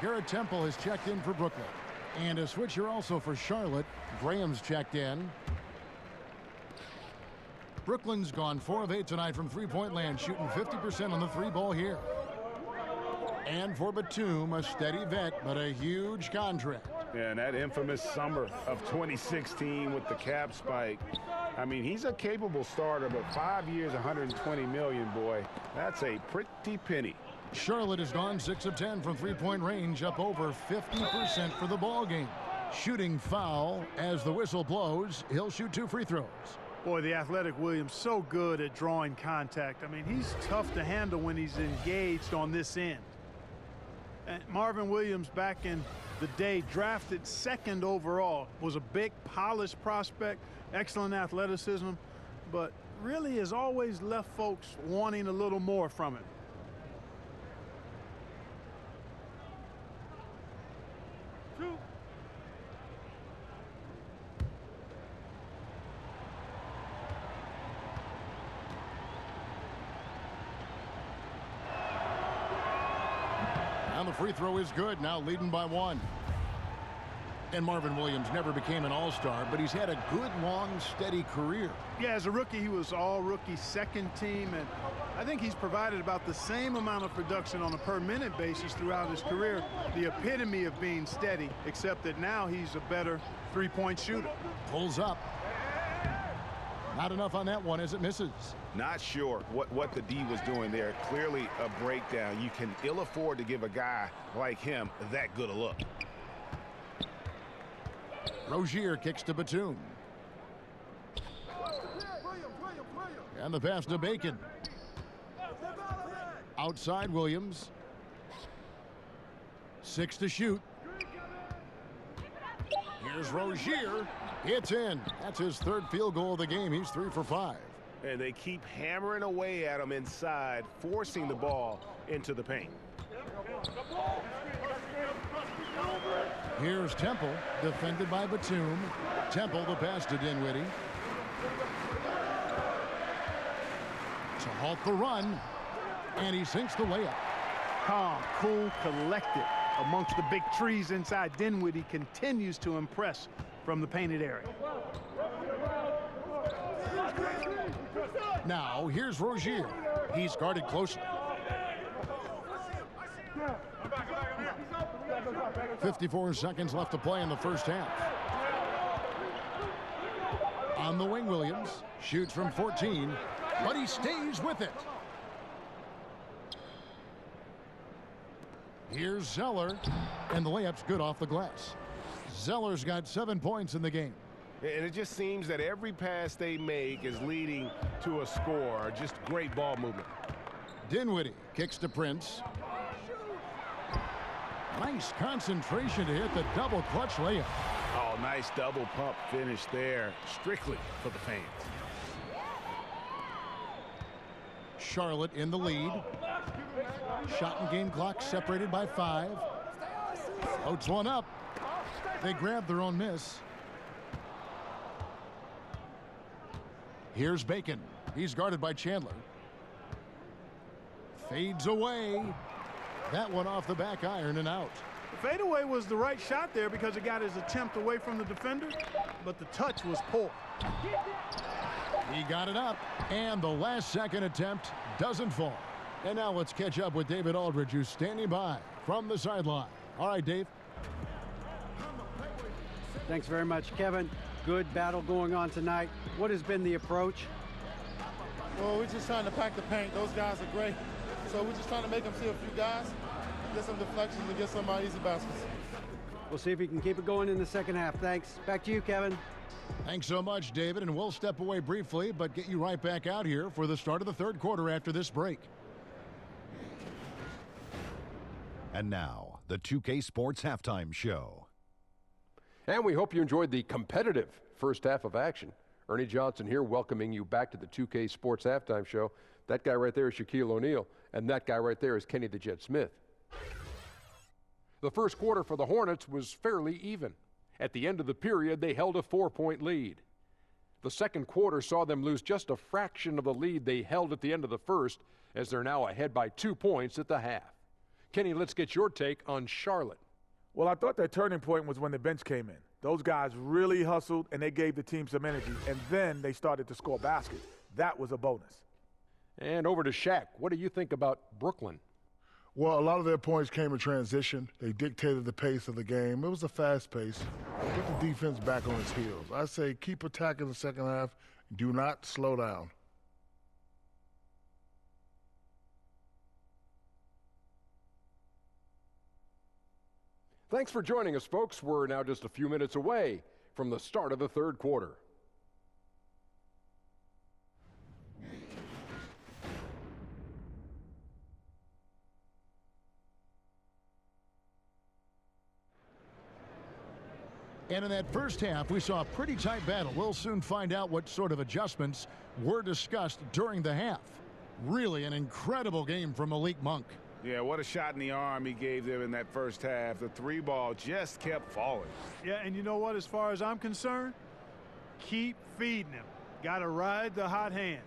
Garrett Temple has checked in for Brooklyn. And a switcher also for Charlotte. Graham's checked in. Brooklyn's gone 4 of 8 tonight from three-point land, shooting 50% on the 3-ball here. And for Batum, a steady vet, but a huge contract. Yeah, and that infamous summer of 2016 with the cap spike. I mean, he's a capable starter, but 5 years, $120 million, boy. That's a pretty penny. Charlotte has gone 6 of 10 from three-point range, up over 50% for the ball game. Shooting foul as the whistle blows. He'll shoot 2 free throws. Boy, the athletic Williams so good at drawing contact. I mean, he's tough to handle when he's engaged on this end. And Marvin Williams, back in the day, drafted 2nd overall, was a big, polished prospect, excellent athleticism, but really has always left folks wanting a little more from him. And the free throw is good, now leading by 1. And Marvin Williams never became an all-star, but he's had a good, long, steady career. Yeah, as a rookie, he was all-rookie 2nd team, and I think he's provided about the same amount of production on a per-minute basis throughout his career. The epitome of being steady, except that now he's a better three-point shooter. Pulls up. Not enough on that one as it misses. Not sure what the D was doing there. Clearly a breakdown. You can ill afford to give a guy like him that good a look. Rozier kicks to Batum. And the pass to Bacon. Outside Williams. 6 to shoot. Here's Rozier. It's in. That's his 3rd field goal of the game. He's 3 for 5. And they keep hammering away at him inside, forcing the ball into the paint. Here's Temple, defended by Batum. Temple, the pass to Dinwiddie. To halt the run, and he sinks the layup. Calm, cool, collected. amongst the big trees inside. Dinwiddie continues to impress from the painted area. Now, here's Rozier. He's guarded closely. 54 seconds left to play in the first half. On the wing, Williams shoots from 14, but he stays with it. Here's Zeller, and the layup's good off the glass. Zeller's got 7 points in the game. And it just seems that every pass they make is leading to a score. Just great ball movement. Dinwiddie kicks to Prince. Nice concentration to hit the double clutch layup. Oh, nice double pump finish there, strictly for the fans. Charlotte in the lead. Shot and game clock separated by 5. Floats one up. They grab their own miss. Here's Bacon. He's guarded by Chandler. Fades away. That one off the back iron and out. The fadeaway was the right shot there because it got his attempt away from the defender, but the touch was poor. He got it up, and the last second attempt doesn't fall. And now let's catch up with David Aldridge, who's standing by from the sideline. All right, Dave. Thanks very much, Kevin. Good battle going on tonight. What has been the approach? Well, we're just trying to pack the paint. Those guys are great. So we're just trying to make them see a few guys, get some deflections, and get some easy baskets. We'll see if he can keep it going in the second half. Thanks. Back to you, Kevin. Thanks so much, David. And we'll step away briefly, but get you right back out here for the start of the third quarter after this break. And now, the 2K Sports Halftime Show. And we hope you enjoyed the competitive first half of action. Ernie Johnson here welcoming you back to the 2K Sports Halftime Show. That guy right there is Shaquille O'Neal, and that guy right there is Kenny the Jet Smith. The first quarter for the Hornets was fairly even. At the end of the period, they held a 4-point lead. The second quarter saw them lose just a fraction of the lead they held at the end of the first, as they're now ahead by 2 points at the half. Kenny, let's get your take on Charlotte. Well, I thought that turning point was when the bench came in. Those guys really hustled, and they gave the team some energy, and then they started to score baskets. That was a bonus. And over to Shaq. What do you think about Brooklyn? Well, a lot of their points came in transition. They dictated the pace of the game. It was a fast pace. Get the defense back on its heels. I say keep attacking the second half. Do not slow down. Thanks for joining us, folks. We're now just a few minutes away from the start of the third quarter. And in that first half, we saw a pretty tight battle. We'll soon find out what sort of adjustments were discussed during the half. Really an incredible game from Malik Monk. Yeah, what a shot in the arm he gave them in that first half. The three ball just kept falling. Yeah, and you know what? As far as I'm concerned, keep feeding him. Got to ride the hot hand.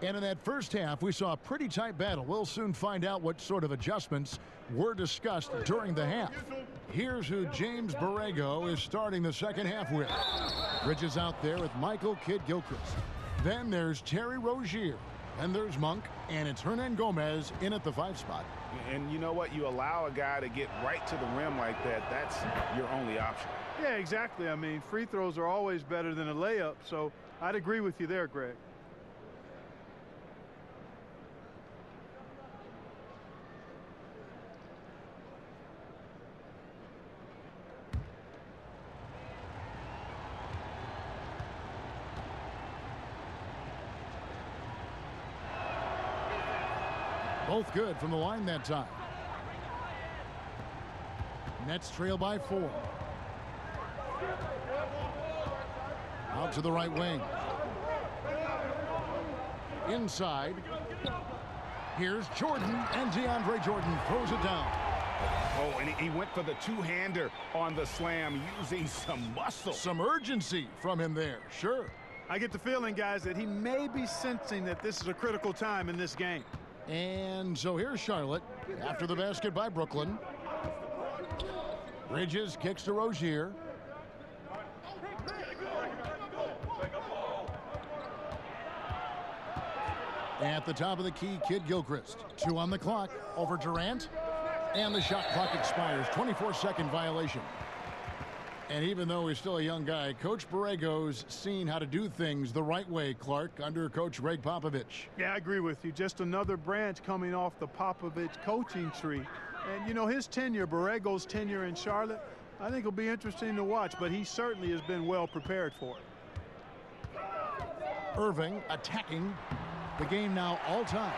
And in that first half, we saw a pretty tight battle. We'll soon find out what sort of adjustments were discussed during the half. Here's who James Borrego is starting the second half with. Bridges out there with Michael Kidd-Gilchrist. Then there's Terry Rozier. And there's Monk, and it's Hernan Gomez in at the 5 spot. And you know what? You allow a guy to get right to the rim like that, that's your only option. Yeah, exactly. I mean, free throws are always better than a layup, so I'd agree with you there, Greg. Both good from the line that time. Nets trail by 4. Out to the right wing. Inside. Here's Jordan, and DeAndre Jordan throws it down. Oh, and he went for the two-hander on the slam, using some muscle. Some urgency from him there, sure. I get the feeling, guys, that he may be sensing that this is a critical time in this game. And so here's Charlotte after the basket by Brooklyn. Bridges kicks to Rozier. At the top of the key, Kid Gilchrist. 2 on the clock over Durant. And the shot clock expires. 24-second violation. And even though he's still a young guy, Coach Borrego's seen how to do things the right way, Clark, under Coach Greg Popovich. Yeah, I agree with you. Just another branch coming off the Popovich coaching tree. And, you know, his tenure, Borrego's tenure in Charlotte, I think will be interesting to watch, but he certainly has been well prepared for it. Irving attacking the game now all time.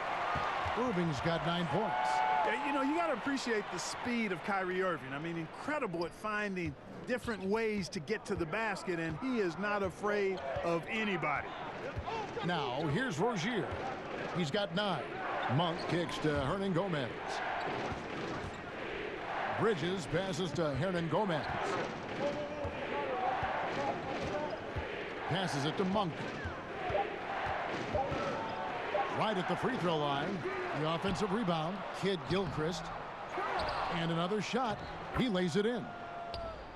Irving's got 9 points. Yeah, you know, you got to appreciate the speed of Kyrie Irving. I mean, incredible at finding different ways to get to the basket, and he is not afraid of anybody. Now, here's Rozier. He's got 9. Monk kicks to Hernan Gomez. Bridges passes to Hernan Gomez. Passes it to Monk. Right at the free throw line. The offensive rebound. Kid Gilchrist. And another shot. He lays it in.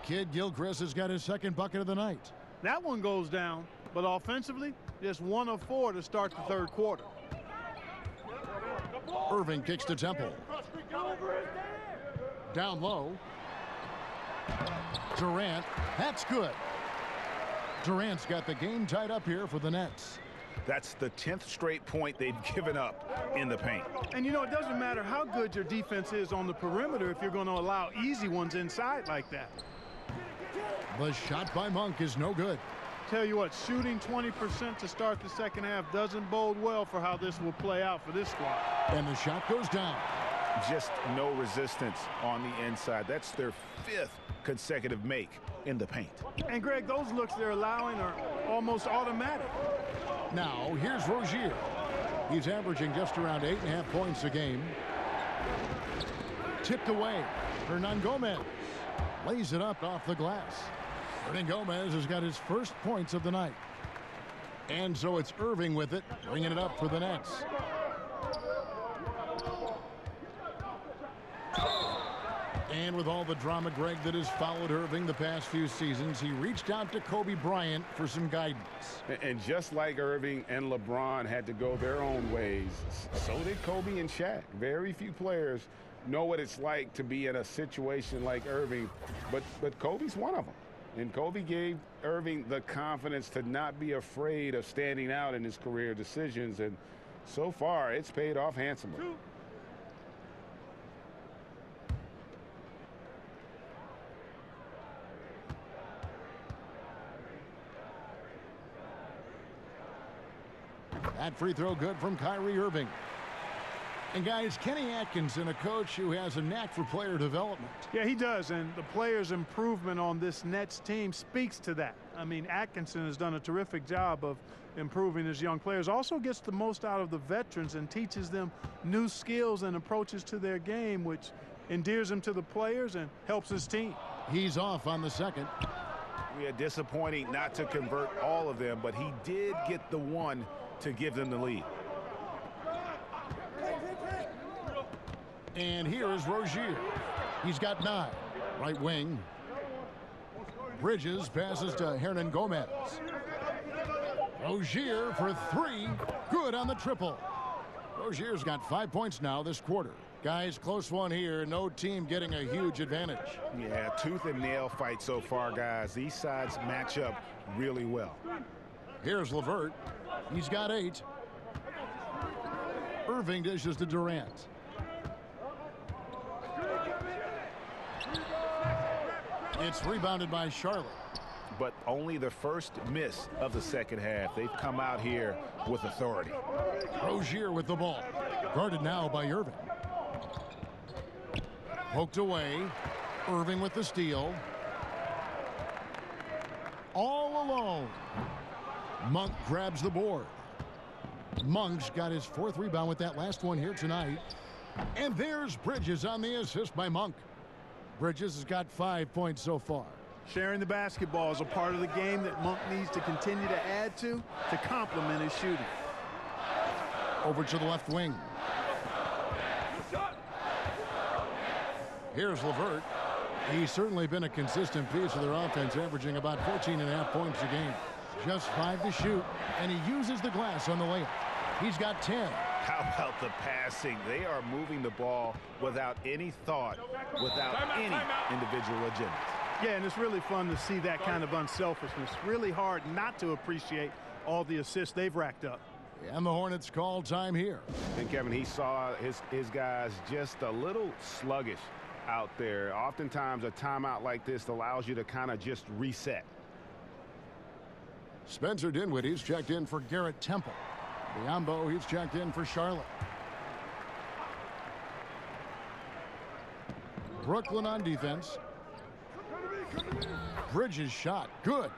Kid Gilchrist has got his second bucket of the night. That one goes down, but offensively, just 1 of 4 to start the third quarter. Irving kicks to Temple. Down low. Durant. That's good. Durant's got the game tied up here for the Nets. That's the 10th straight point they've given up in the paint. And, you know, it doesn't matter how good your defense is on the perimeter if you're going to allow easy ones inside like that. The shot by Monk is no good. Tell you what, shooting 20% to start the second half doesn't bode well for how this will play out for this squad. And the shot goes down. Just no resistance on the inside. That's their 5th consecutive make in the paint. And, Greg, those looks they're allowing are almost automatic. Now, here's Rozier. He's averaging just around 8.5 points a game. Tipped away. Hernan Gomez lays it up off the glass. Hernan Gomez has got his first points of the night. And so it's Irving with it, bringing it up for the Nets. And with all the drama, Greg, that has followed Irving the past few seasons, he reached out to Kobe Bryant for some guidance. And just like Irving and LeBron had to go their own ways, so did Kobe and Shaq. Very few players know what it's like to be in a situation like Irving, but Kobe's one of them. And Kobe gave Irving the confidence to not be afraid of standing out in his career decisions, and so far it's paid off handsomely. That free throw good from Kyrie Irving. And guys, Kenny Atkinson, a coach who has a knack for player development. Yeah, he does, and the players' improvement on this Nets team speaks to that. I mean, Atkinson has done a terrific job of improving his young players. Also gets the most out of the veterans and teaches them new skills and approaches to their game, which endears them to the players and helps his team. He's off on the second. Yeah, disappointing not to convert all of them, but he did get the one to give them the lead. And here is Rozier. He's got 9. Right wing. Bridges passes to Hernan Gomez. Rozier for 3. Good on the triple. Rozier's got 5 points now this quarter. Guys, close one here. No team getting a huge advantage. Yeah, tooth and nail fight so far, guys. These sides match up really well. Here's LeVert. He's got 8. Irving dishes to Durant. It's rebounded by Charlotte. But only the first miss of the second half. They've come out here with authority. Rozier with the ball. Guarded now by Irving. Poked away. Irving with the steal. All alone. Monk grabs the board. Monk's got his 4th rebound with that last one here tonight. And there's Bridges on the assist by Monk. Bridges has got 5 points so far. Sharing the basketball is a part of the game that Monk needs to continue to add to complement his shooting. Over to the left wing. Here's LeVert. He's certainly been a consistent piece of their offense, averaging about 14.5 points a game. Just 5 to shoot, and he uses the glass on the layup. He's got 10. How about the passing? They are moving the ball without any thought, without any individual agenda. Yeah, and it's really fun to see that kind of unselfishness. Really hard not to appreciate all the assists they've racked up. And the Hornets call time here. And Kevin, he saw his guys just a little sluggish out there. Oftentimes a timeout like this allows you to kind of just reset. Spencer Dinwiddie's checked in for Garrett Temple. Biombo, he's checked in for Charlotte. Brooklyn on defense. Bridges shot. Good.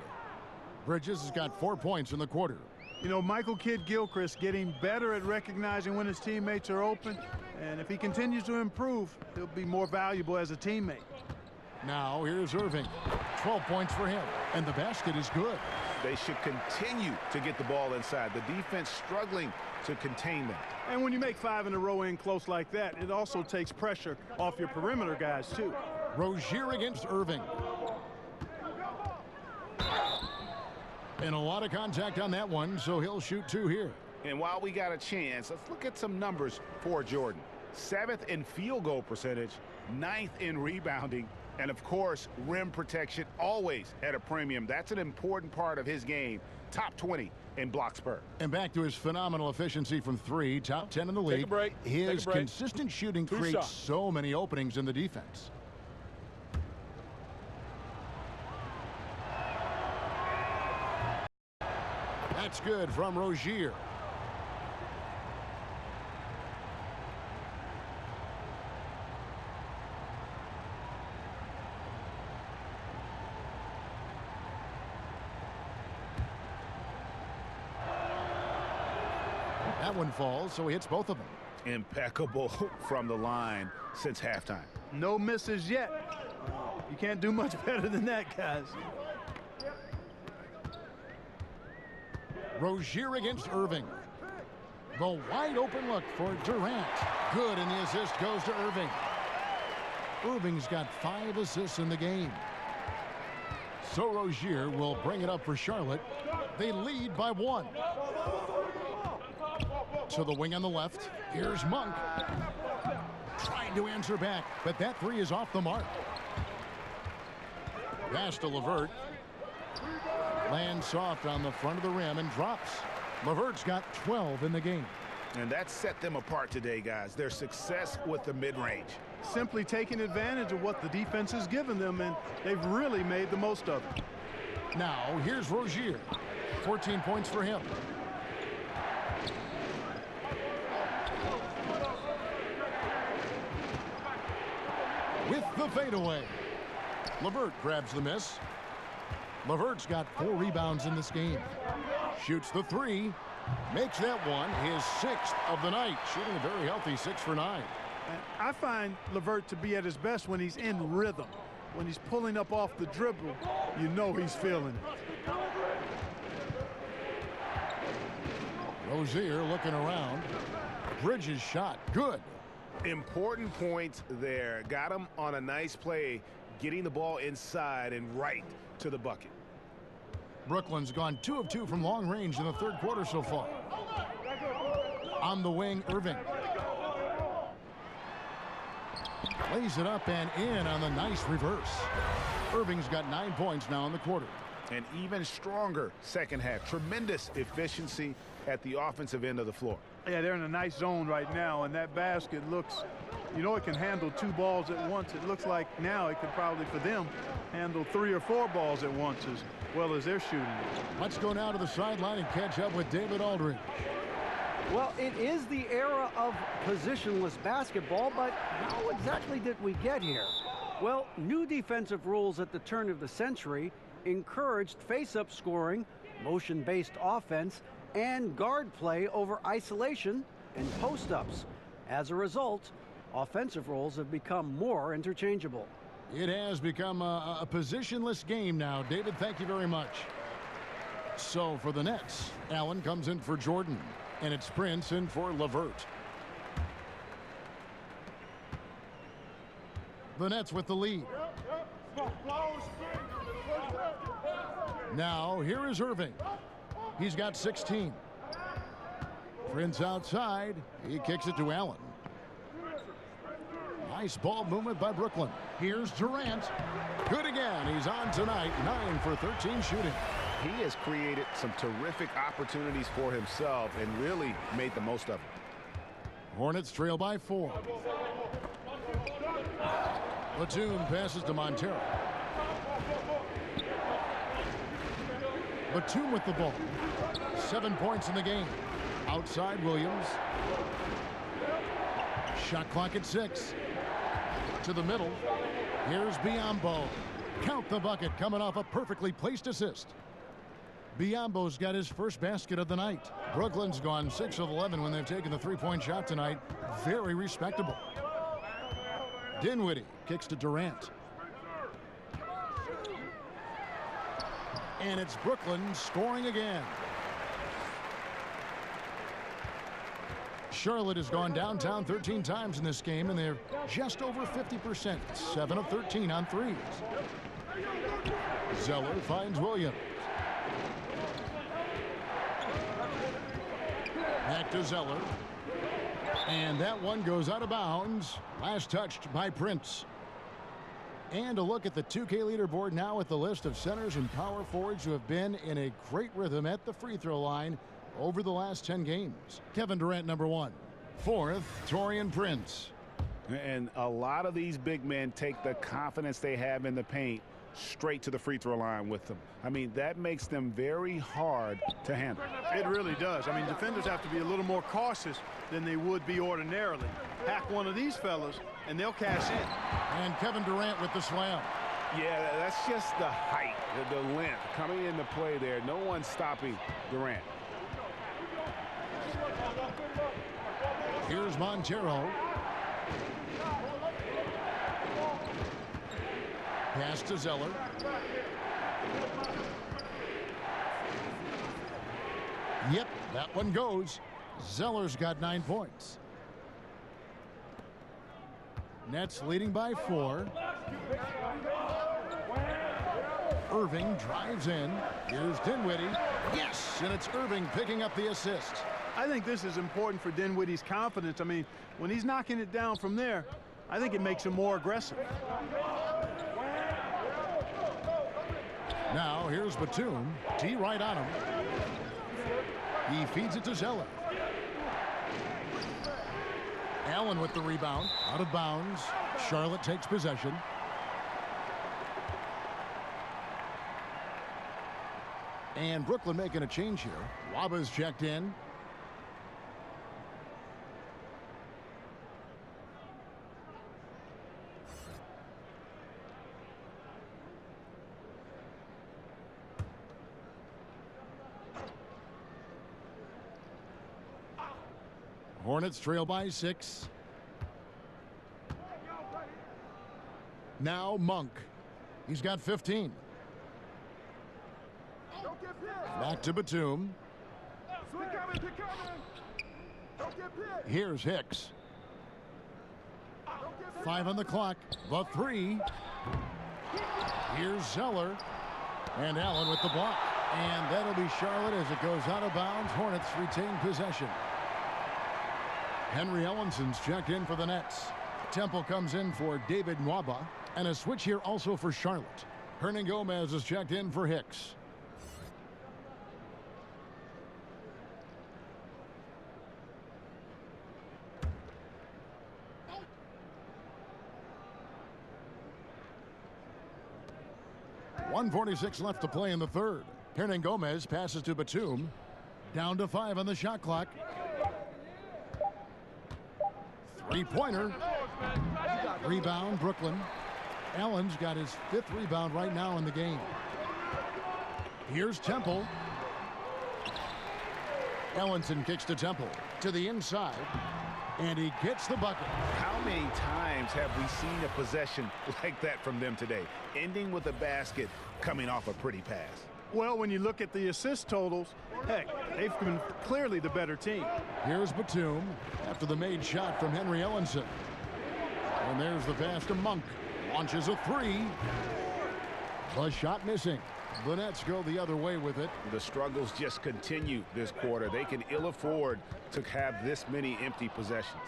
Bridges has got 4 points in the quarter. You know, Michael Kidd-Gilchrist getting better at recognizing when his teammates are open. And if he continues to improve, he'll be more valuable as a teammate. Now here's Irving. 12 points for him. And the basket is good. They should continue to get the ball inside. The defense struggling to contain them. And when you make 5 in a row in close like that, it also takes pressure off your perimeter guys, too. Rozier against Irving. And a lot of contact on that one, so he'll shoot 2 here. And while we got a chance, let's look at some numbers for Jordan. 7th in field goal percentage, 9th in rebounding, and of course, rim protection always at a premium. That's an important part of his game. Top 20 in block spur. And back to his phenomenal efficiency from 3, top 10 in the league. Take a break. His consistent shooting creates so many openings in the defense. That's good from Rozier. That one falls, so he hits both of them. Impeccable from the line since halftime. No misses yet. You can't do much better than that, guys. Rozier against Irving. The wide open look for Durant. Good, and the assist goes to Irving. Irving's got 5 assists in the game. So Rozier will bring it up for Charlotte. They lead by 1. To the wing on the left. Here's Monk. Trying to answer back, but that 3 is off the mark. Pass to LeVert. Lands soft on the front of the rim and drops. LeVert's got 12 in the game. And that set them apart today, guys. Their success with the mid-range. Simply taking advantage of what the defense has given them, and they've really made the most of it. Now, here's Rozier. 14 points for him. With the fadeaway. LeVert grabs the miss. LeVert's got 4 rebounds in this game. Shoots the 3. Makes that one his 6th of the night. Shooting a very healthy 6 for 9. I find LeVert to be at his best when he's in rhythm. When he's pulling up off the dribble, you know he's feeling it. Rozier looking around. Bridges shot. Good. Important points there. Got him on a nice play, getting the ball inside and right to the bucket. Brooklyn's gone 2 of 2 from long range in the 3rd quarter so far. On the wing, Irving. Lays it up and in on the nice reverse. Irving's got 9 points now in the quarter. An even stronger second half. Tremendous efficiency at the offensive end of the floor. Yeah, they're in a nice zone right now, and that basket looks, you know, it can handle 2 balls at once. It looks like now it could probably, for them, handle 3 or 4 balls at once as well as they're shooting. Let's go now to the sideline and catch up with David Aldridge. Well, it is the era of positionless basketball, but how exactly did we get here? Well, new defensive rules at the turn of the century encouraged face-up scoring, motion-based offense, and guard play over isolation and post-ups. As a result, offensive roles have become more interchangeable. It has become a positionless game now. David, thank you very much. So for the Nets, Allen comes in for Jordan, and it's Prince in for LeVert. The Nets with the lead. Now, here is Irving. He's got 16. Prince outside. He kicks it to Allen. Nice ball movement by Brooklyn. Here's Durant. Good again. He's on tonight. 9 for 13 shooting. He has created some terrific opportunities for himself and really made the most of it. Hornets trail by 4. Batum passes to Montero. Batum with the ball. 7 points in the game. Outside Williams. Shot clock at 6. To the middle. Here's Biyombo. Count the bucket coming off a perfectly placed assist. Biyombo's got his first basket of the night. Brooklyn's gone 6 of 11 when they've taken the three-point shot tonight. Very respectable. Dinwiddie kicks to Durant. And it's Brooklyn scoring again. Charlotte has gone downtown 13 times in this game, and they're just over 50%. 7 of 13 on threes. Zeller finds Williams. Back to Zeller. And that one goes out of bounds. Last touched by Prince. And a look at the 2K leaderboard now with the list of centers and power forwards who have been in a great rhythm at the free throw line over the last 10 games. Kevin Durant, number 1. 4th, Taurean Prince. And a lot of these big men take the confidence they have in the paint straight to the free throw line with them. I mean, that makes them very hard to handle. It really does. I mean, defenders have to be a little more cautious than they would be ordinarily. Hack one of these fellas, and they'll cash in. And Kevin Durant with the slam. Yeah, that's just the height, the length coming into play there. No one's stopping Durant. Here's Montero. Pass to Zeller. Yep, that one goes. Zeller's got 9 points. Nets leading by 4. Irving drives in. Here's Dinwiddie. Yes, and it's Irving picking up the assist. I think this is important for Dinwiddie's confidence. I mean, when he's knocking it down from there, I think it makes him more aggressive. Now, here's Batum. T right on him. He feeds it to Zeller. Allen with the rebound. Out of bounds. Charlotte takes possession. And Brooklyn making a change here. Waba's checked in. Hornets trail by 6. Now Monk. He's got 15. Back to Batum. Here's Hicks. 5 on the clock. The 3. Here's Zeller. And Allen with the block. And that'll be Charlotte as it goes out of bounds. Hornets retain possession. Henry Ellenson's checked in for the Nets. Temple comes in for David Nwaba. And a switch here also for Charlotte. Hernan Gomez is checked in for Hicks. .146 left to play in the third. Hernan Gomez passes to Batum. Down to 5 on the shot clock. Three-pointer. Rebound, Brooklyn. Allen's got his 5th rebound right now in the game. Here's Temple. Ellenson kicks to Temple. To the inside. And he gets the bucket. How many times have we seen a possession like that from them today? Ending with a basket, coming off a pretty pass. Well, when you look at the assist totals, heck, they've been clearly the better team. Here's Batum after the made shot from Henry Ellenson. And there's the pass to Monk. Launches a three. The shot missing. The Nets go the other way with it. The struggles just continue this quarter. They can ill afford to have this many empty possessions.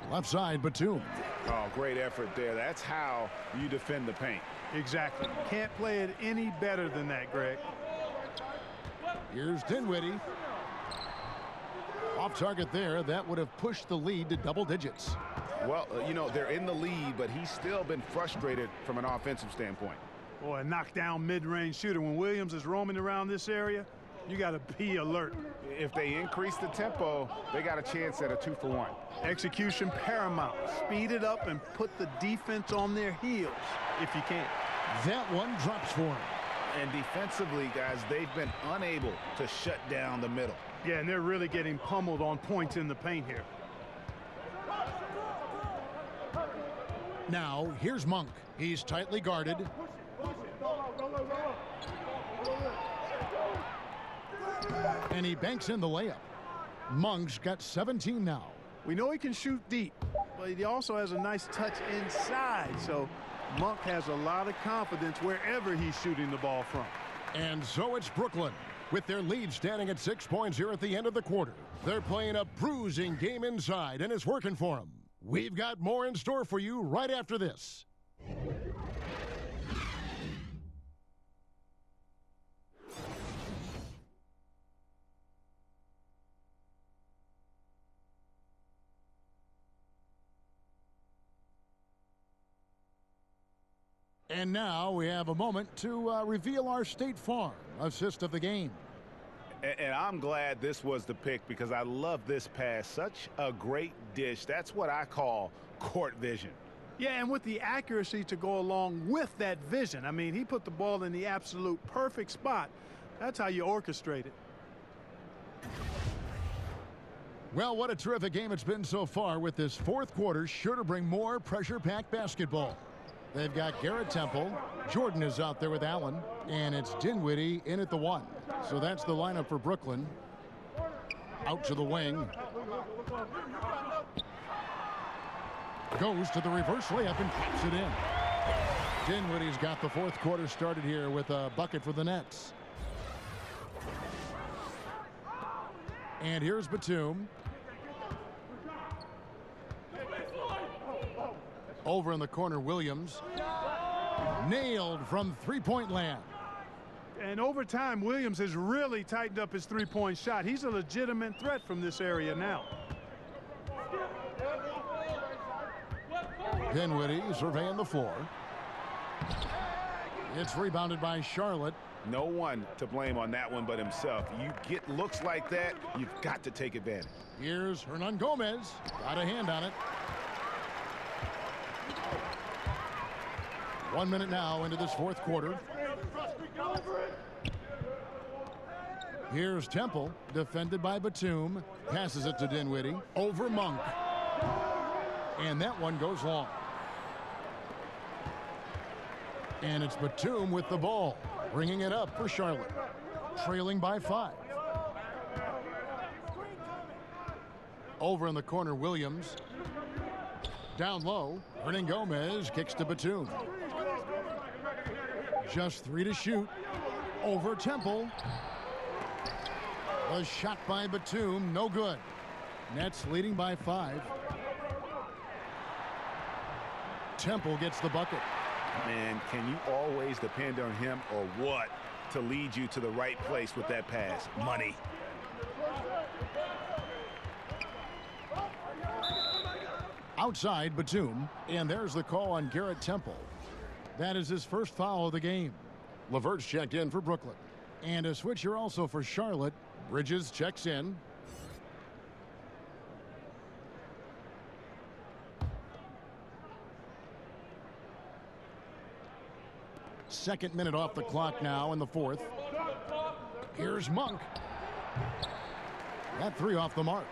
Left side, Batum. Oh, great effort there. That's how you defend the paint. Exactly. Can't play it any better than that, Greg. Here's Dinwiddie. Off target there. That would have pushed the lead to double digits. Well, you know, they're in the lead, but he's still been frustrated from an offensive standpoint. Boy, a knockdown mid-range shooter. When Williams is roaming around this area, you got to be alert. If they increase the tempo, they got a chance at a 2-for-1. Execution paramount. Speed it up and put the defense on their heels if you can. That one drops for him. And defensively, guys, they've been unable to shut down the middle. Yeah, and they're really getting pummeled on points in the paint here. Now, here's Monk. He's tightly guarded. And he banks in the layup. Monk's got 17 now. We know he can shoot deep, but he also has a nice touch inside. So Monk has a lot of confidence wherever he's shooting the ball from. And so it's Brooklyn with their lead standing at 6 points here at the end of the quarter. They're playing a bruising game inside, and it's working for them. We've got more in store for you right after this. And now we have a moment to reveal our State Farm assist of the game. And I'm glad this was the pick because I love this pass. Such a great dish. That's what I call court vision. Yeah, and with the accuracy to go along with that vision. I mean, he put the ball in the absolute perfect spot. That's how you orchestrate it. Well, what a terrific game it's been so far, with this fourth quarter sure to bring more pressure-packed basketball. They've got Garrett Temple. Jordan is out there with Allen. And it's Dinwiddie in at the 1. So that's the lineup for Brooklyn. Out to the wing. Goes to the reverse layup and pops it in. Dinwiddie's got the fourth quarter started here with a bucket for the Nets. And here's Batum. Over in the corner, Williams. Nailed from three-point land. And over time, Williams has really tightened up his three-point shot. He's a legitimate threat from this area now. Dinwiddie surveying the floor. It's rebounded by Charlotte. No one to blame on that one but himself. You get looks like that, you've got to take advantage. Here's Hernangomez. Got a hand on it. 1 minute now into this fourth quarter. Here's Temple, defended by Batum. Passes it to Dinwiddie. Over Monk. And that one goes long. And it's Batum with the ball, bringing it up for Charlotte. Trailing by 5. Over in the corner, Williams. Down low, Hernangomez kicks to Batum. Just 3 to shoot. Over Temple. A shot by Batum, no good. Nets leading by 5. Temple gets the bucket. Man, can you always depend on him or what to lead you to the right place with that pass? Money. Outside Batum, and there's the call on Garrett Temple. That is his first foul of the game. LeVert's checked in for Brooklyn. And a switcher also for Charlotte. Bridges checks in. Second minute off the clock now in the fourth. Here's Monk. That 3 off the mark.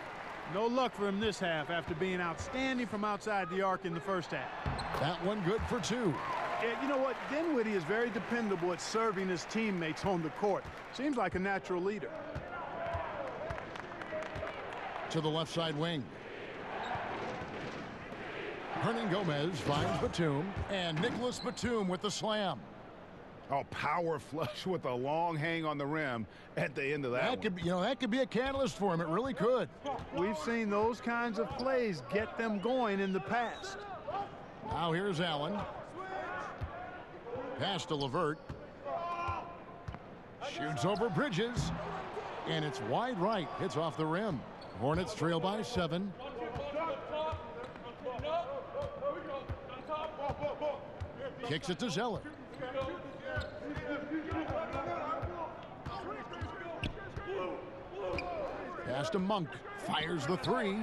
No luck for him this half after being outstanding from outside the arc in the first half. That one good for 2. Yeah, you know what? Dinwiddie is very dependable at serving his teammates on the court. Seems like a natural leader. To the left side wing. Gomez finds Batum, and Nicholas Batum with the slam. Oh, power flush with a long hang on the rim at the end of that Could, that could be a catalyst for him. It really could. We've seen those kinds of plays get them going in the past. Now here's Allen. Pass to LeVert. Shoots over Bridges. And it's wide right. Hits off the rim. Hornets trail by 7. Kicks it to Zeller. Pass to Monk. Fires the 3.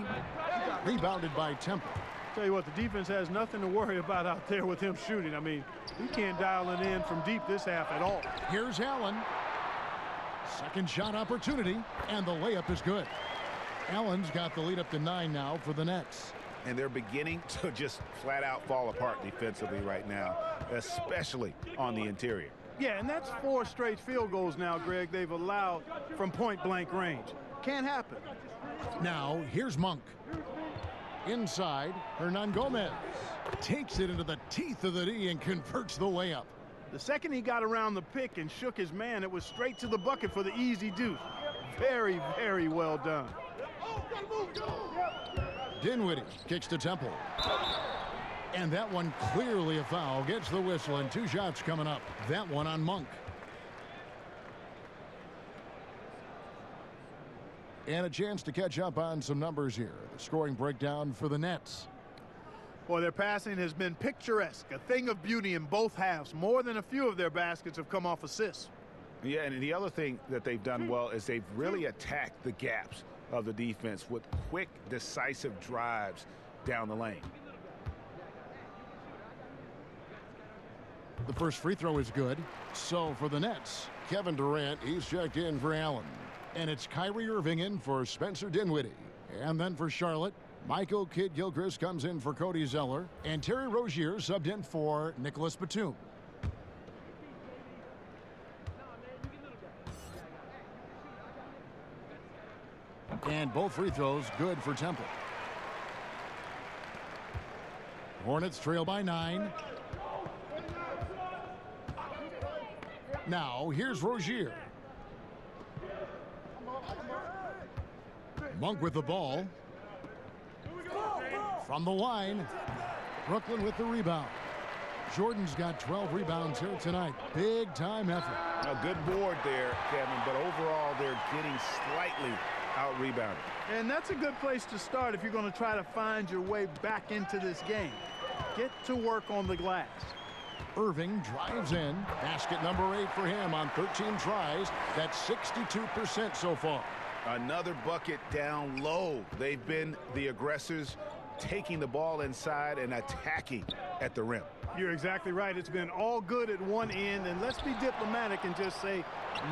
Rebounded by Temple. Tell you what, the defense has nothing to worry about out there with him shooting. I mean, he can't dial it in from deep this half at all. Here's Allen. Second shot opportunity, and the layup is good. Allen's got the lead up to 9 now for the Nets. And they're beginning to just flat out fall apart defensively right now, especially on the interior. Yeah, and that's 4 straight field goals now, Greg, they've allowed from point-blank range. Can't happen. Now, here's Monk. Inside, Gomez takes it into the teeth of the D and converts the layup. The second he got around the pick and shook his man, it was straight to the bucket for the easy deuce. Very, very well done. Dinwiddie kicks to Temple. And that one clearly a foul. Gets the whistle, and 2 shots coming up. That one on Monk. And a chance to catch up on some numbers here. The scoring breakdown for the Nets. Boy, their passing has been picturesque, a thing of beauty in both halves. More than a few of their baskets have come off assists. Yeah, and the other thing that they've done well is they've really attacked the gaps of the defense with quick, decisive drives down the lane. The first free throw is good. So for the Nets, Kevin Durant, he's checked in for Allen. And it's Kyrie Irving in for Spencer Dinwiddie. And then for Charlotte, Michael Kidd-Gilchrist comes in for Cody Zeller. And Terry Rozier subbed in for Nicholas Batum. And both free throws good for Temple. Hornets trail by 9. Now here's Rozier. Monk with the ball. From the line. Brooklyn with the rebound. Jordan's got 12 rebounds here tonight. Big time effort. A good board there, Kevin, but overall they're getting slightly out-rebounded. And that's a good place to start if you're going to try to find your way back into this game. Get to work on the glass. Irving drives in. Basket number 8 for him on 13 tries. That's 62% so far. Another bucket down low. They've been the aggressors, taking the ball inside and attacking at the rim. You're exactly right. It's been all good at one end, and let's be diplomatic and just say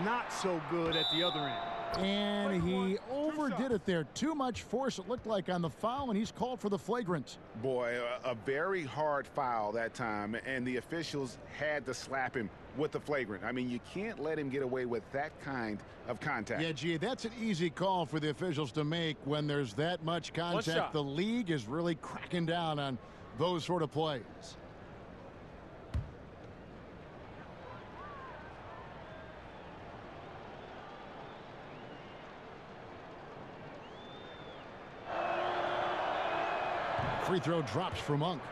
not so good at the other end. And he overdid it there. Too much force, it looked like, on the foul, and he's called for the flagrant. Boy, a very hard foul that time, and the officials had to slap him with the flagrant. I mean, you can't let him get away with that kind of contact. Yeah, gee, that's an easy call for the officials to make when there's that much contact. The league is really cracking down on those sort of plays. Free throw drops for Monk.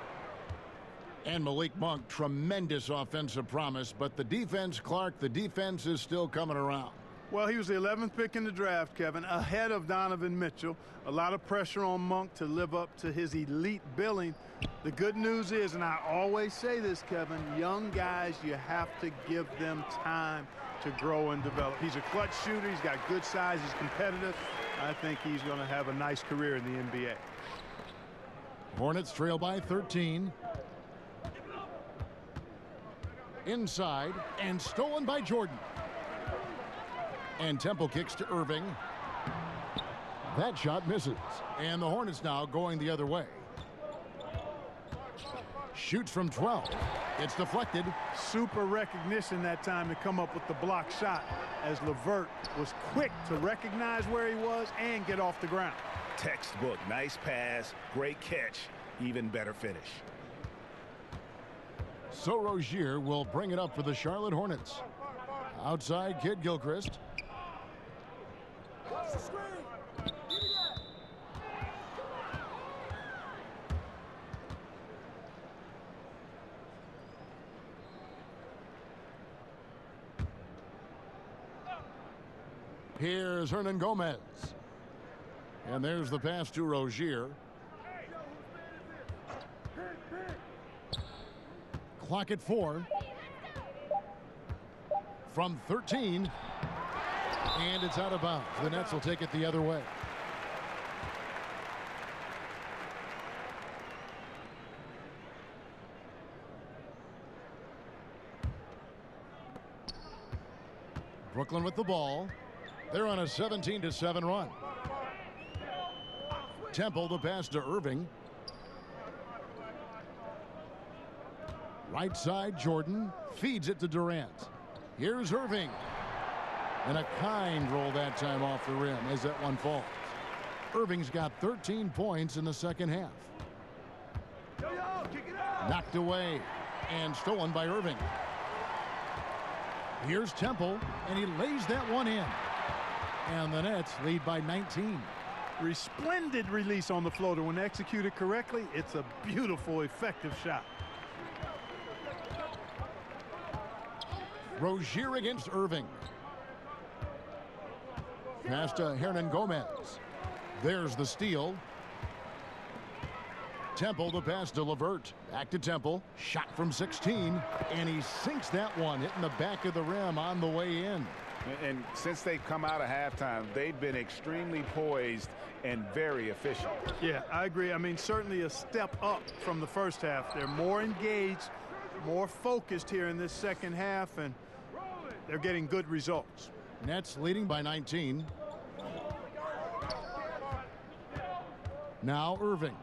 And Malik Monk, tremendous offensive promise, but the defense, Clark, the defense is still coming around. Well, he was the 11th pick in the draft, Kevin, ahead of Donovan Mitchell. A lot of pressure on Monk to live up to his elite billing. The good news is, and I always say this, Kevin, young guys, you have to give them time to grow and develop. He's a clutch shooter. He's got good size. He's competitive. I think he's going to have a nice career in the NBA. Hornets trail by 13. Inside, and stolen by Jordan. And Temple kicks to Irving. That shot misses. And the Hornets now going the other way. Shoots from 12. It's deflected. Super recognition that time to come up with the block shot, as LeVert was quick to recognize where he was and get off the ground. Textbook, nice pass, great catch, even better finish. So Rozier will bring it up for the Charlotte Hornets. Outside, Kid Gilchrist. Here's Hernan Gomez. And there's the pass to Rozier. Clock at 4. From 13. And it's out of bounds. The Nets will take it the other way. Brooklyn with the ball. They're on a 17-7 run. Temple, the pass to Irving. Right side, Jordan feeds it to Durant. Here's Irving. And a kind roll that time off the rim as that one falls. Irving's got 13 points in the second half. Knocked away and stolen by Irving. Here's Temple, and he lays that one in. And the Nets lead by 19. Resplendent release on the floater. When executed correctly, it's a beautiful, effective shot. Rozier against Irving. Pass to Hernan Gomez. There's the steal. Temple, the pass to LeVert. Back to Temple. Shot from 16. And he sinks that one, hitting the back of the rim on the way in. And since they've come out of halftime, they've been extremely poised and very efficient. Yeah, I agree. I mean, certainly a step up from the first half. They're more engaged, more focused here in this second half, and they're getting good results. Nets leading by 19. Now Irving.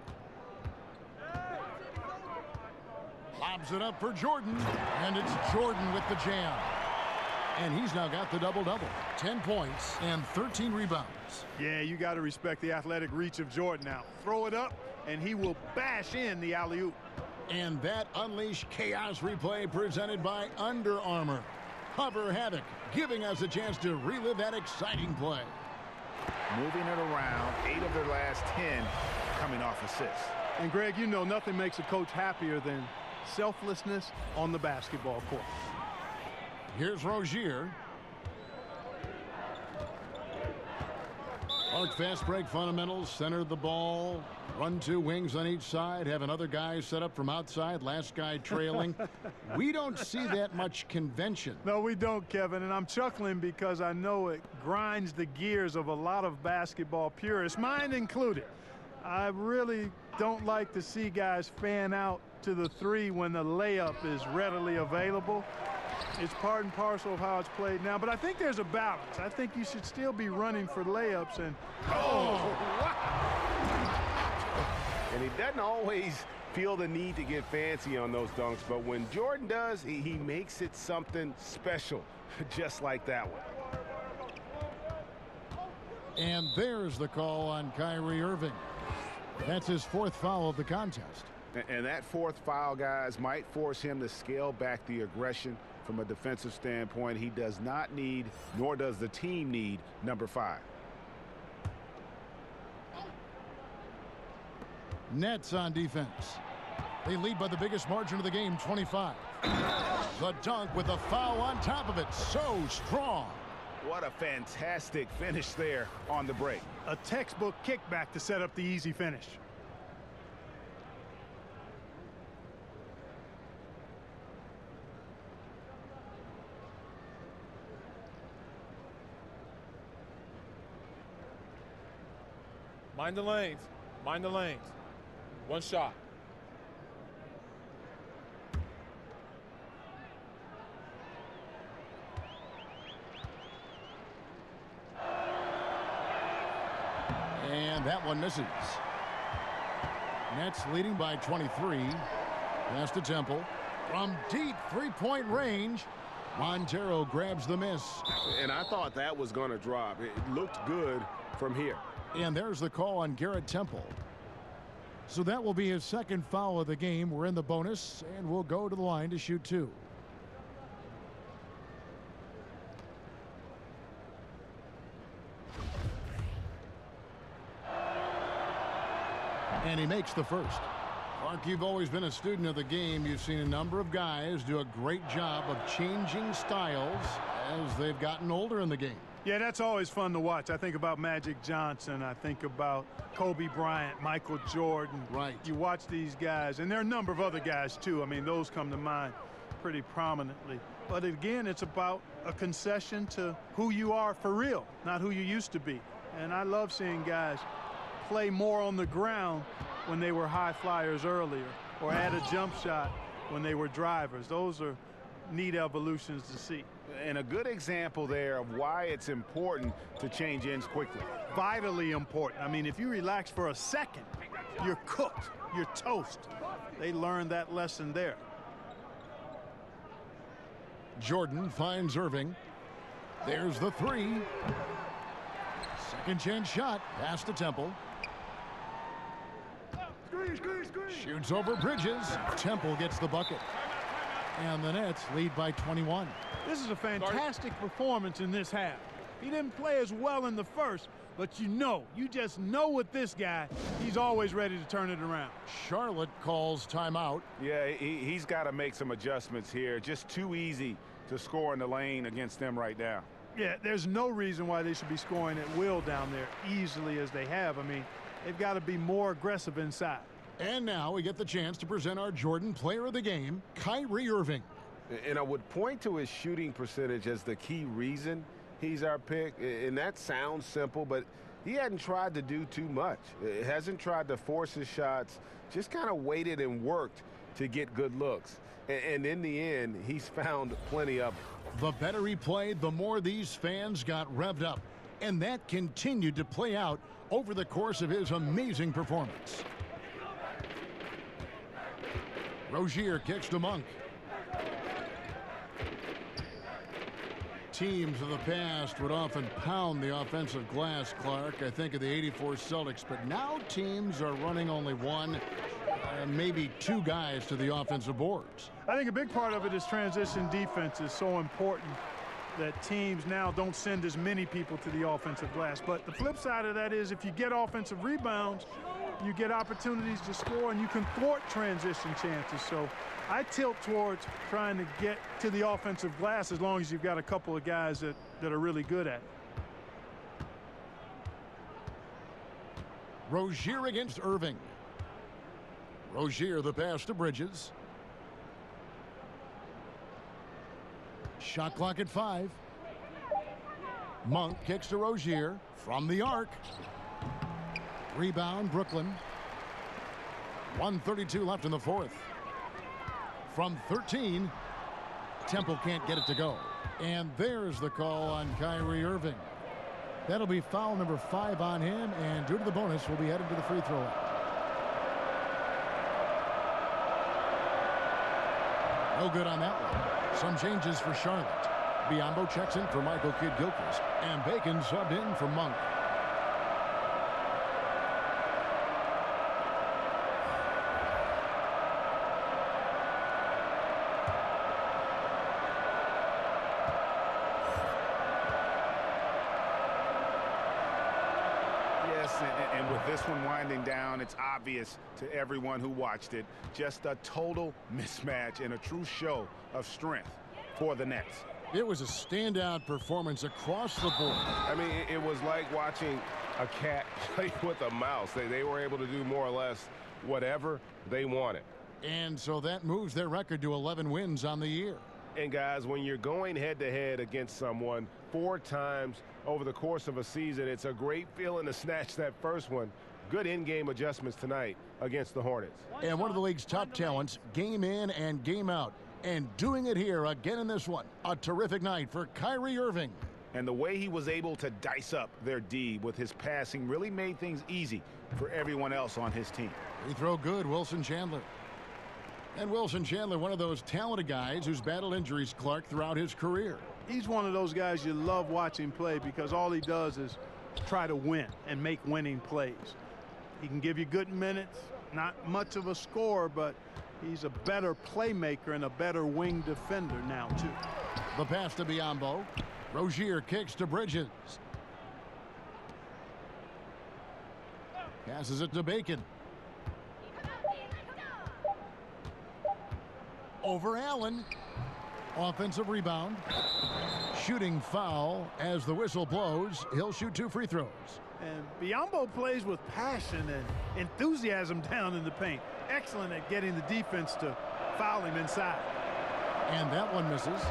Lobs it up for Jordan, and it's Jordan with the jam. And he's now got the double-double. 10 points and 13 rebounds. Yeah, you got to respect the athletic reach of Jordan now. Throw it up, and he will bash in the alley-oop. And that Unleash Chaos replay presented by Under Armour. Hover Havoc, giving us a chance to relive that exciting play. Moving it around, 8 of their last 10 coming off assists. And Greg, you know nothing makes a coach happier than selflessness on the basketball court. Here's Rozier. Clark fast break fundamentals, center the ball, run 2 wings on each side, have another guy set up from outside, last guy trailing. We don't see that much convention. No, we don't, Kevin, and I'm chuckling because I know it grinds the gears of a lot of basketball purists, mine included. I really don't like to see guys fan out to the 3 when the layup is readily available. It's part and parcel of how it's played now, but I think there's a balance. I think you should still be running for layups and And he doesn't always feel the need to get fancy on those dunks, but when Jordan does, he makes it something special, just like that one. And there's the call on Kyrie Irving. That's his 4th foul of the contest. And that 4th foul, guys, might force him to scale back the aggression from a defensive standpoint. He does not need, nor does the team need, number 5. Nets on defense. They lead by the biggest margin of the game, 25. The dunk with a foul on top of it. So strong. What a fantastic finish there on the break. A textbook kickback to set up the easy finish. Mind the lanes. Mind the lanes. 1 shot. And that one misses. Nets leading by 23. Pass to Temple. From deep 3-point range, Montero grabs the miss. And I thought that was going to drop. It looked good from here. And there's the call on Garrett Temple. So that will be his second foul of the game. We're in the bonus, and we'll go to the line to shoot 2. And he makes the first. Clark, you've always been a student of the game. You've seen a number of guys do a great job of changing styles as they've gotten older in the game. Yeah, that's always fun to watch. I think about Magic Johnson. I think about Kobe Bryant, Michael Jordan. Right. You watch these guys, and there are a number of other guys, too. I mean, those come to mind pretty prominently. But again, it's about a concession to who you are for real, not who you used to be. And I love seeing guys play more on the ground when they were high flyers earlier, or add a jump shot when they were drivers. Those are neat evolutions to see. And a good example there of why it's important to change ends quickly. Vitally important. I mean, if you relax for a second, you're cooked, you're toast. They learned that lesson there. Jordan finds Irving. There's the 3. Second chance shot past the Temple. Shoots over Bridges. Temple gets the bucket. And the Nets lead by 21. This is a fantastic performance in this half. He didn't play as well in the first, but you just know with this guy, he's always ready to turn it around. Charlotte calls timeout. Yeah, he's got to make some adjustments here. Just too easy to score in the lane against them right now. Yeah, there's no reason why they should be scoring at will down there easily as they have. I mean, they've got to be more aggressive inside. And now we get the chance to present our Jordan Player of the Game, Kyrie Irving. And I would point to his shooting percentage as the key reason he's our pick. And that sounds simple, but he hadn't tried to do too much. He hasn't tried to force his shots, just kind of waited and worked to get good looks. And in the end, he's found plenty of them. The better he played, the more these fans got revved up. And that continued to play out over the course of his amazing performance. Rozier kicks to Monk. Teams of the past would often pound the offensive glass, Clark. I think of the '84 Celtics, but now teams are running only one, maybe 2 guys to the offensive boards. I think a big part of it is transition defense is so important that teams now don't send as many people to the offensive glass. But the flip side of that is if you get offensive rebounds, you get opportunities to score, and you can thwart transition chances. So I tilt towards trying to get to the offensive glass as long as you've got a couple of guys that are really good at it. Rozier against Irving. Rozier the pass to Bridges. Shot clock at 5. Monk kicks to Rozier from the arc. Rebound, Brooklyn. 1:32 left in the 4th. From 13, Temple can't get it to go. And there's the call on Kyrie Irving. That'll be foul number 5 on him, and due to the bonus, we'll be headed to the free throw line. No good on that one. Some changes for Charlotte. Biombo checks in for Michael Kidd-Gilchrist, and Bacon subbed in for Monk. And with this one winding down, it's obvious to everyone who watched it, just a total mismatch and a true show of strength for the Nets. It was a standout performance across the board. I mean, it was like watching a cat play with a mouse. They were able to do more or less whatever they wanted. And so that moves their record to 11 wins on the year. And guys, when you're going head-to-head against someone 4 times over the course of a season, it's a great feeling to snatch that first one. Good in-game adjustments tonight against the Hornets. And one of the league's top talents, game in and game out. And doing it here again in this one. A terrific night for Kyrie Irving. And the way he was able to dice up their D with his passing really made things easy for everyone else on his team. Free throw good, Wilson Chandler. And Wilson Chandler, one of those talented guys who's battled injuries, Clark, throughout his career. He's one of those guys you love watching play because all he does is try to win and make winning plays. He can give you good minutes, Not much of a scorer, but he's a better playmaker and a better wing defender now, too. The pass to Biombo. Rozier kicks to Bridges. Passes it to Bacon. Over Allen. Offensive rebound. Shooting foul as the whistle blows. He'll shoot 2 free throws. And Biombo plays with passion and enthusiasm down in the paint. Excellent at getting the defense to foul him inside. And that one misses.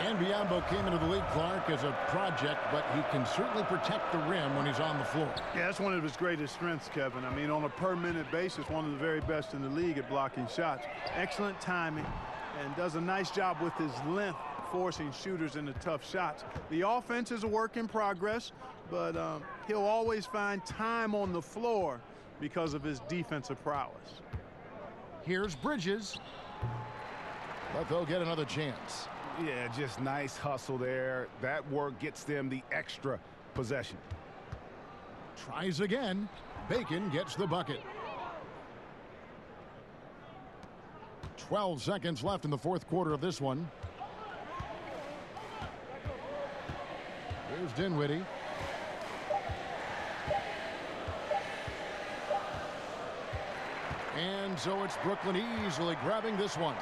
And Biombo came into the league, Clark, as a project, but he can certainly protect the rim when he's on the floor. Yeah, that's one of his greatest strengths, Kevin. I mean, on a per-minute basis, one of the very best in the league at blocking shots. Excellent timing and does a nice job with his length, forcing shooters into tough shots. The offense is a work in progress, but he'll always find time on the floor because of his defensive prowess. Here's Bridges. But they'll get another chance. Yeah, just nice hustle there. That work gets them the extra possession. Tries again. Bacon gets the bucket. 12 seconds left in the fourth quarter of this one. Here's Dinwiddie. And so it's Brooklyn easily grabbing this one.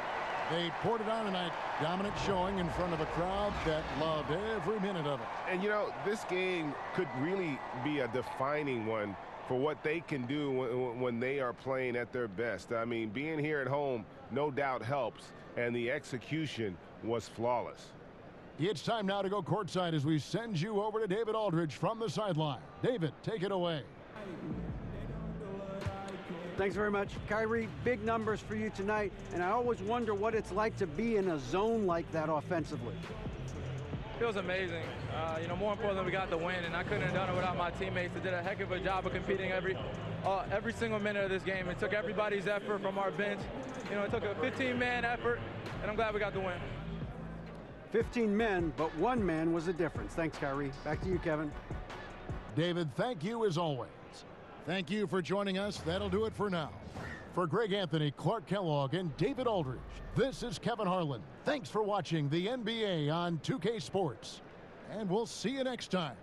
They poured it on tonight. Dominant showing in front of a crowd that loved every minute of it. And, you know, this game could really be a defining one for what they can do when they are playing at their best. I mean, being here at home no doubt helps, and the execution was flawless. It's time now to go courtside as we send you over to David Aldridge from the sideline. David, take it away. Thanks very much, Kyrie. Big numbers for you tonight, and I always wonder what it's like to be in a zone like that offensively. Feels amazing. You know, more importantly, we got the win, and I couldn't have done it without my teammates. They did a heck of a job of competing every single minute of this game. It took everybody's effort from our bench. You know, it took a 15-man effort, and I'm glad we got the win. 15 men, but one man was the difference. Thanks, Kyrie. Back to you, Kevin. David, thank you as always. Thank you for joining us. That'll do it for now. For Greg Anthony, Clark Kellogg, and David Aldridge, this is Kevin Harlan. Thanks for watching the NBA on 2K Sports. And we'll see you next time.